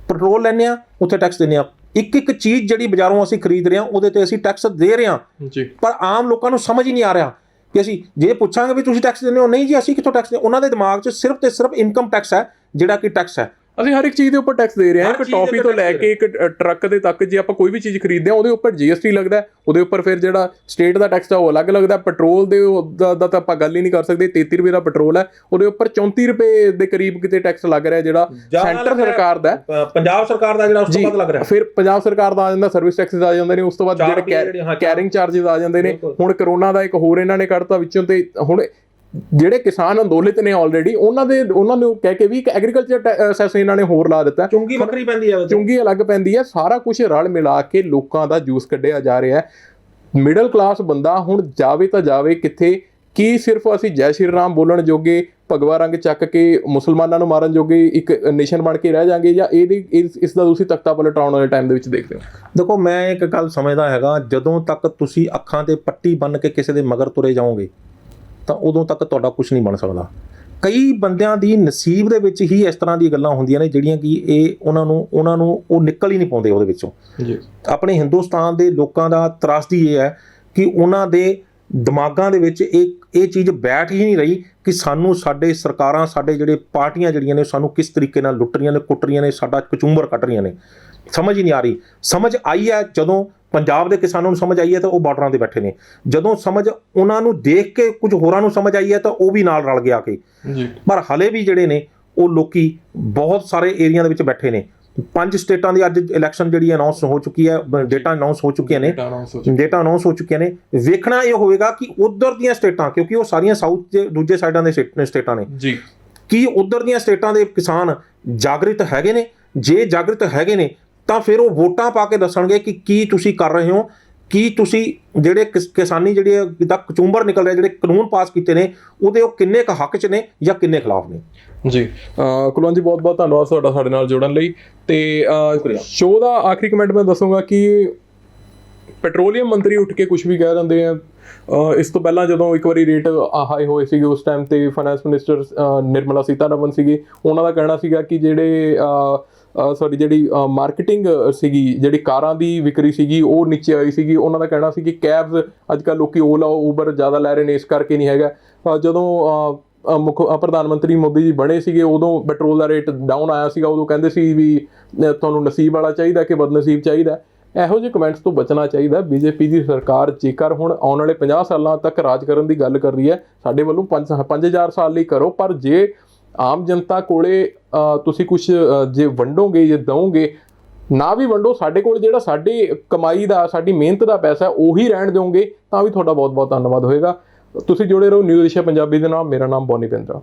ਪੈਟਰੋਲ ਲੈਂਦੇ ਹਾਂ ਉੱਥੇ ਟੈਕਸ ਦਿੰਦੇ ਹਾਂ, ਇੱਕ ਚੀਜ਼ ਜਿਹੜੀ ਬਾਜ਼ਾਰੋਂ ਅਸੀਂ ਖਰੀਦ ਰਹੇ ਹਾਂ ਉਹਦੇ ਤੇ ਅਸੀਂ ਟੈਕਸ ਦੇ ਰਹੇ ਹਾਂ। ਪਰ ਆਮ ਲੋਕਾਂ ਨੂੰ ਸਮਝ ਹੀ ਨਹੀਂ ਆ ਰਿਹਾ ਕਿ ਅਸੀਂ ਜੇ ਪੁੱਛਾਂਗੇ ਵੀ ਤੁਸੀਂ ਟੈਕਸ ਦਿੰਦੇ ਹੋ, ਨਹੀਂ ਜੀ ਅਸੀਂ ਕਿੱਥੋਂ ਟੈਕਸ ਦੇ। ਉਹਨਾਂ ਦੇ ਦਿਮਾਗ 'ਚ ਸਿਰਫ ਤੇ ਸਿਰਫ ਇਨਕਮ ਟੈਕਸ ਹੈ ਜਿਹੜਾ ਕਿ ਟੈਕਸ ਹੈ। ਅਸੀਂ ਹਰ ਇੱਕ ਚੀਜ਼ ਦੇ ਉੱਪਰ ਟੈਕਸ ਦੇ ਰਹੇ ਹਾਂ, ਇੱਕ ਟੌਫੀ ਤੋਂ ਲੈ ਕੇ ਇੱਕ ਟਰੱਕ ਦੇ ਤੱਕ। ਜੇ ਆਪਾਂ ਕੋਈ ਵੀ ਚੀਜ਼ ਖਰੀਦਦੇ ਹਾਂ ਉਹਦੇ ਉੱਪਰ GST ਲੱਗਦਾ, ਉਹਦੇ ਉੱਪਰ ਫਿਰ ਜਿਹੜਾ ਸਟੇਟ ਦਾ ਟੈਕਸ ਆ ਉਹ ਅਲੱਗ ਲੱਗਦਾ। ਪੈਟਰੋਲ ਦੇ ਦਾ ਤਾਂ ਆਪਾਂ ਗੱਲ ਹੀ ਨਹੀਂ ਕਰ ਸਕਦੇ। 33 ਰੁਪਏ ਦਾ ਪੈਟਰੋਲ ਹੈ, ਉਹਦੇ ਉੱਪਰ 34 ਰੁਪਏ ਦੇ ਕਰੀਬ ਕਿਤੇ ਟੈਕਸ ਲੱਗ ਰਿਹਾ ਜਿਹੜਾ ਸੈਂਟਰ ਸਰਕਾਰ ਦਾ, ਪੰਜਾਬ ਸਰਕਾਰ ਦਾ ਜਿਹੜਾ ਉਸ ਤੋਂ ਬਾਅਦ ਲੱਗ ਰਿਹਾ। ਫਿਰ ਪੰਜਾਬ ਸਰਕਾਰ ਦਾ ਆ ਜਾਂਦਾ, ਸਰਵਿਸ ਟੈਕਸਿਸ ਆ ਜਾਂਦੇ ਨੇ, ਉਸ ਤੋਂ ਬਾਅਦ ਜਿਹੜੇ ਕੈਰਿੰਗ ਚਾਰਜਿਸ ਆ ਜਾਂਦੇ ਨੇ। ਹੁਣ ਕਰੋਨਾ ਦਾ ਇੱਕ ਹੋਰ ਇਹਨਾਂ ਨੇ ਕੱਢਤਾ ਵਿੱਚੋਂ। ਤੇ ਹੁਣ ਜਿਹੜੇ ਕਿਸਾਨ ਅੰਦੋਲਿਤ ਨੇ ਆਲਰੇਡੀ ਉਹਨਾਂ ਨੂੰ ਕਹਿ ਕੇ ਵੀ ਇੱਕ ਐਗਰੀਕਲਚਰ ਸੈਸ ਇਹਨਾਂ ਨੇ ਹੋਰ ਲਾ ਦਿੱਤਾ। ਚੁੰਗੀ ਵੱਖਰੀ ਪੈਂਦੀ ਹੈ, ਚੁੰਗੀ ਅਲੱਗ ਪੈਂਦੀ ਹੈ। ਸਾਰਾ ਕੁਝ ਰਲ ਮਿਲਾ ਕੇ ਲੋਕਾਂ ਦਾ ਜੂਸ ਕੱਢਿਆ ਜਾ ਰਿਹਾ ਹੈ। ਮਿਡਲ ਕਲਾਸ ਬੰਦਾ ਹੁਣ ਜਾਵੇ ਤਾਂ ਜਾਵੇ ਕਿੱਥੇ? ਕੀ ਸਿਰਫ ਅਸੀਂ ਜੈ ਸ਼੍ਰੀ ਰਾਮ ਬੋਲਣ ਜੋਗੇ, ਭਗਵਾ ਰੰਗ ਚੱਕ ਕੇ ਮੁਸਲਮਾਨਾਂ ਨੂੰ ਮਾਰਨ ਜੋਗੇ ਇੱਕ ਨੇਸ਼ਨ ਬਣ ਕੇ ਰਹਿ ਜਾਾਂਗੇ, ਜਾਂ ਇਸ ਦਾ ਤੁਸੀਂ ਤਖਤਾ ਪਲਟ ਆਉਣ ਵਾਲੇ ਟਾਈਮ ਦੇ ਵਿੱਚ ਦੇਖਦੇ ਹੋ? ਦੇਖੋ ਮੈਂ ਇੱਕ ਗੱਲ ਸਮਝਦਾ ਹੈਗਾ, ਜਦੋਂ ਤੱਕ ਤੁਸੀਂ ਅੱਖਾਂ ਤੇ ਪੱਟੀ ਬੰਨ੍ਹ ਕੇ ਕਿਸੇ ਦੇ ਮਗਰ ਤੁਰੇ ਜਾਓਗੇ ਤਾਂ ਉਦੋਂ ਤੱਕ ਤੁਹਾਡਾ ਕੁਝ ਨਹੀਂ ਬਣ ਸਕਦਾ। ਕਈ ਬੰਦਿਆਂ ਦੀ ਨਸੀਬ ਦੇ ਵਿੱਚ ਹੀ ਇਸ ਤਰ੍ਹਾਂ ਦੀਆਂ ਗੱਲਾਂ ਹੁੰਦੀਆਂ ਨੇ ਜਿਹੜੀਆਂ ਕਿ ਇਹ ਉਹਨਾਂ ਨੂੰ ਉਹ ਨਿਕਲ ਹੀ ਨਹੀਂ ਪਾਉਂਦੇ ਉਹਦੇ ਵਿੱਚੋਂ। ਆਪਣੇ ਹਿੰਦੁਸਤਾਨ ਦੇ ਲੋਕਾਂ ਦਾ ਤਰਾਸਦੀ ਇਹ ਹੈ ਕਿ ਉਹਨਾਂ ਦੇ ਦਿਮਾਗਾਂ ਦੇ ਵਿੱਚ ਇਹ ਚੀਜ਼ ਬੈਠ ਹੀ ਨਹੀਂ ਰਹੀ ਕਿ ਸਾਨੂੰ ਸਾਡੇ ਸਰਕਾਰਾਂ, ਸਾਡੇ ਜਿਹੜੇ ਪਾਰਟੀਆਂ ਜਿਹੜੀਆਂ ਨੇ ਸਾਨੂੰ ਕਿਸ ਤਰੀਕੇ ਨਾਲ ਲੁੱਟ ਰਹੀਆਂ ਨੇ, ਕੁੱਟ ਰਹੀਆਂ ਨੇ, ਸਾਡਾ ਕਚੂੰਬਰ ਕੱਢ ਰਹੀਆਂ ਨੇ। ਸਮਝ ਹੀ ਨਹੀਂ ਆ ਰਹੀ। ਸਮਝ ਆਈ ਹੈ ਜਦੋਂ ਪੰਜਾਬ ਦੇ ਕਿਸਾਨਾਂ ਨੂੰ ਸਮਝ ਆਈ ਹੈ ਤਾਂ ਉਹ ਬਾਰਡਰਾਂ 'ਤੇ ਬੈਠੇ ਨੇ। ਜਦੋਂ ਸਮਝ ਉਹਨਾਂ ਨੂੰ ਦੇਖ ਕੇ ਕੁਝ ਹੋਰਾਂ ਨੂੰ ਸਮਝ ਆਈ ਹੈ ਤਾਂ ਉਹ ਵੀ ਨਾਲ ਰਲ ਕੇ ਆ ਕੇ। ਪਰ ਹਲੇ ਵੀ ਜਿਹੜੇ ਨੇ ਉਹ ਲੋਕੀ ਬਹੁਤ ਸਾਰੇ ਏਰੀਆ ਦੇ ਵਿੱਚ ਬੈਠੇ ਨੇ, 5 ਸਟੇਟਾਂ ਦੀ ਅੱਜ ਇਲੈਕਸ਼ਨ ਜਿਹੜੀ ਅਨਾਉਂਸ ਹੋ ਚੁੱਕੀ ਹੈ, ਡੇਟਾ ਅਨਾਉਂਸ ਹੋ ਚੁੱਕੀਆਂ ਨੇ, ਡੇਟਾ ਅਨਾਉਂਸ ਹੋ ਚੁੱਕੀਆਂ ਨੇ। ਵੇਖਣਾ ਇਹ ਹੋਵੇਗਾ ਕਿ ਉਧਰ ਦੀਆਂ ਸਟੇਟਾਂ, ਕਿਉਂਕਿ ਉਹ ਸਾਰੀਆਂ ਸਾਊਥ ਦੇ ਦੂਜੇ ਸਾਈਡਾਂ ਦੇ ਸਟੇਟਾਂ ਨੇ ਜੀ, ਕੀ ਉਧਰ ਦੀਆਂ ਸਟੇਟਾਂ ਦੇ ਕਿਸਾਨ ਜਾਗਰਿਤ ਹੈਗੇ ਨੇ? ਜੇ ਜਾਗਰਿਤ ਹੈਗੇ ਨੇ ਤਾਂ ਫਿਰ ਉਹ ਵੋਟਾਂ ਪਾ ਕੇ ਦੱਸਣਗੇ ਕਿ ਕੀ ਤੁਸੀਂ ਕਰ ਰਹੇ ਹੋ, ਕੀ ਤੁਸੀਂ ਜਿਹੜੇ ਕਿਸਾਨੀ ਜਿਹੜੀ ਦਾ ਕਚੂੰਬਰ ਨਿਕਲ ਰਿਹਾ, ਜਿਹੜੇ ਕਾਨੂੰਨ ਪਾਸ ਕੀਤੇ ਨੇ ਉਹਦੇ ਉਹ ਕਿੰਨੇ ਕੁ ਹੱਕ 'ਚ ਨੇ ਜਾਂ ਕਿੰਨੇ ਖਿਲਾਫ ਨੇ। ਜੀ ਕੁਲਵੰਤ ਜੀ, ਬਹੁਤ ਬਹੁਤ ਧੰਨਵਾਦ ਤੁਹਾਡਾ ਸਾਡੇ ਨਾਲ ਜੁੜਨ ਲਈ। ਤੇ ਸ਼ੋਅ ਦਾ ਆਖਰੀ ਕਮੈਂਟ ਮੈਂ ਦੱਸੂਗਾ ਕਿ ਪੈਟਰੋਲੀਅਮ ਮੰਤਰੀ ਉੱਠ ਕੇ ਕੁਝ ਵੀ ਕਹਿ ਦਿੰਦੇ ਆ। ਇਸ ਤੋਂ ਪਹਿਲਾਂ ਜਦੋਂ ਇੱਕ ਵਾਰੀ ਰੇਟ ਹਾਈ ਹੋਏ ਸੀਗੇ, ਉਸ ਟਾਈਮ ਤੇ ਫਾਈਨੈਂਸ ਮਿਨਿਸਟਰ ਨਿਰਮਲਾ ਸੀਤਾਰਮਨ ਸੀਗੀ, ਉਹਨਾਂ ਦਾ ਕਹਿਣਾ ਸੀਗਾ ਕਿ ਜਿਹੜੇ ਸਾਡੀ ਜਿਹੜੀ ਮਾਰਕੀਟਿੰਗ ਸੀਗੀ, ਜਿਹੜੀ ਕਾਰਾਂ ਦੀ ਵਿਕਰੀ ਸੀਗੀ ਉਹ ਨੀਚੇ ਆਈ ਸੀਗੀ। ਉਹਨਾਂ ਦਾ ਕਹਿਣਾ ਸੀ ਕਿ ਕੈਬਸ ਅੱਜ ਕੱਲ੍ਹ ਲੋਕੀ ਓਲਾ ਊਬਰ ਜ਼ਿਆਦਾ ਲੈ ਰਹੇ ਨੇ, ਇਸ ਕਰਕੇ ਨਹੀਂ ਹੈਗਾ। ਜਦੋਂ ਮੁੱਖ ਪ੍ਰਧਾਨ ਮੰਤਰੀ ਮੋਦੀ ਜੀ ਬਣੇ ਸੀਗੇ, ਉਦੋਂ ਪੈਟਰੋਲ ਦਾ ਰੇਟ ਡਾਊਨ ਆਇਆ ਸੀਗਾ, ਉਦੋਂ ਕਹਿੰਦੇ ਸੀ ਵੀ ਤੁਹਾਨੂੰ ਨਸੀਬ ਵਾਲਾ ਚਾਹੀਦਾ ਕਿ ਬਦਨਸੀਬ ਚਾਹੀਦਾ। ਇਹੋ ਜਿਹੇ ਕਮੈਂਟਸ ਤੋਂ ਬਚਣਾ ਚਾਹੀਦਾ। ਬੀਜੇਪੀ ਦੀ ਸਰਕਾਰ ਜੇਕਰ ਹੁਣ ਆਉਣ ਵਾਲੇ 50 ਸਾਲਾਂ ਤੱਕ ਰਾਜ ਕਰਨ ਦੀ ਗੱਲ ਕਰ ਰਹੀ ਹੈ, ਸਾਡੇ ਵੱਲੋਂ 5000 ਸਾਲ ਲਈ ਕਰੋ, ਪਰ ਜੇ ਆਮ ਜਨਤਾ ਕੋਲੇ ਤੁਸੀਂ ਕੁਝ ਜੇ ਵੰਡੋਗੇ ਜਾਂ ਦਵੋਗੇ, ਨਾ ਵੀ ਵੰਡੋ, ਸਾਡੇ ਕੋਲ ਜਿਹੜਾ ਸਾਡੀ ਕਮਾਈ ਦਾ, ਸਾਡੀ ਮਿਹਨਤ ਦਾ ਪੈਸਾ ਉਹੀ ਰਹਿਣ ਦਿਓਗੇ, ਤਾਂ ਵੀ ਤੁਹਾਡਾ ਬਹੁਤ ਬਹੁਤ ਧੰਨਵਾਦ ਹੋਏਗਾ। ਤੁਸੀਂ ਜੁੜੇ ਰਹੋ ਨਿਊਜ਼ ਏਸ਼ੀਆ ਪੰਜਾਬੀ ਦੇ ਨਾਲ। ਮੇਰਾ ਨਾਮ ਬੋਨੀ ਪਿੰਦਰਾ।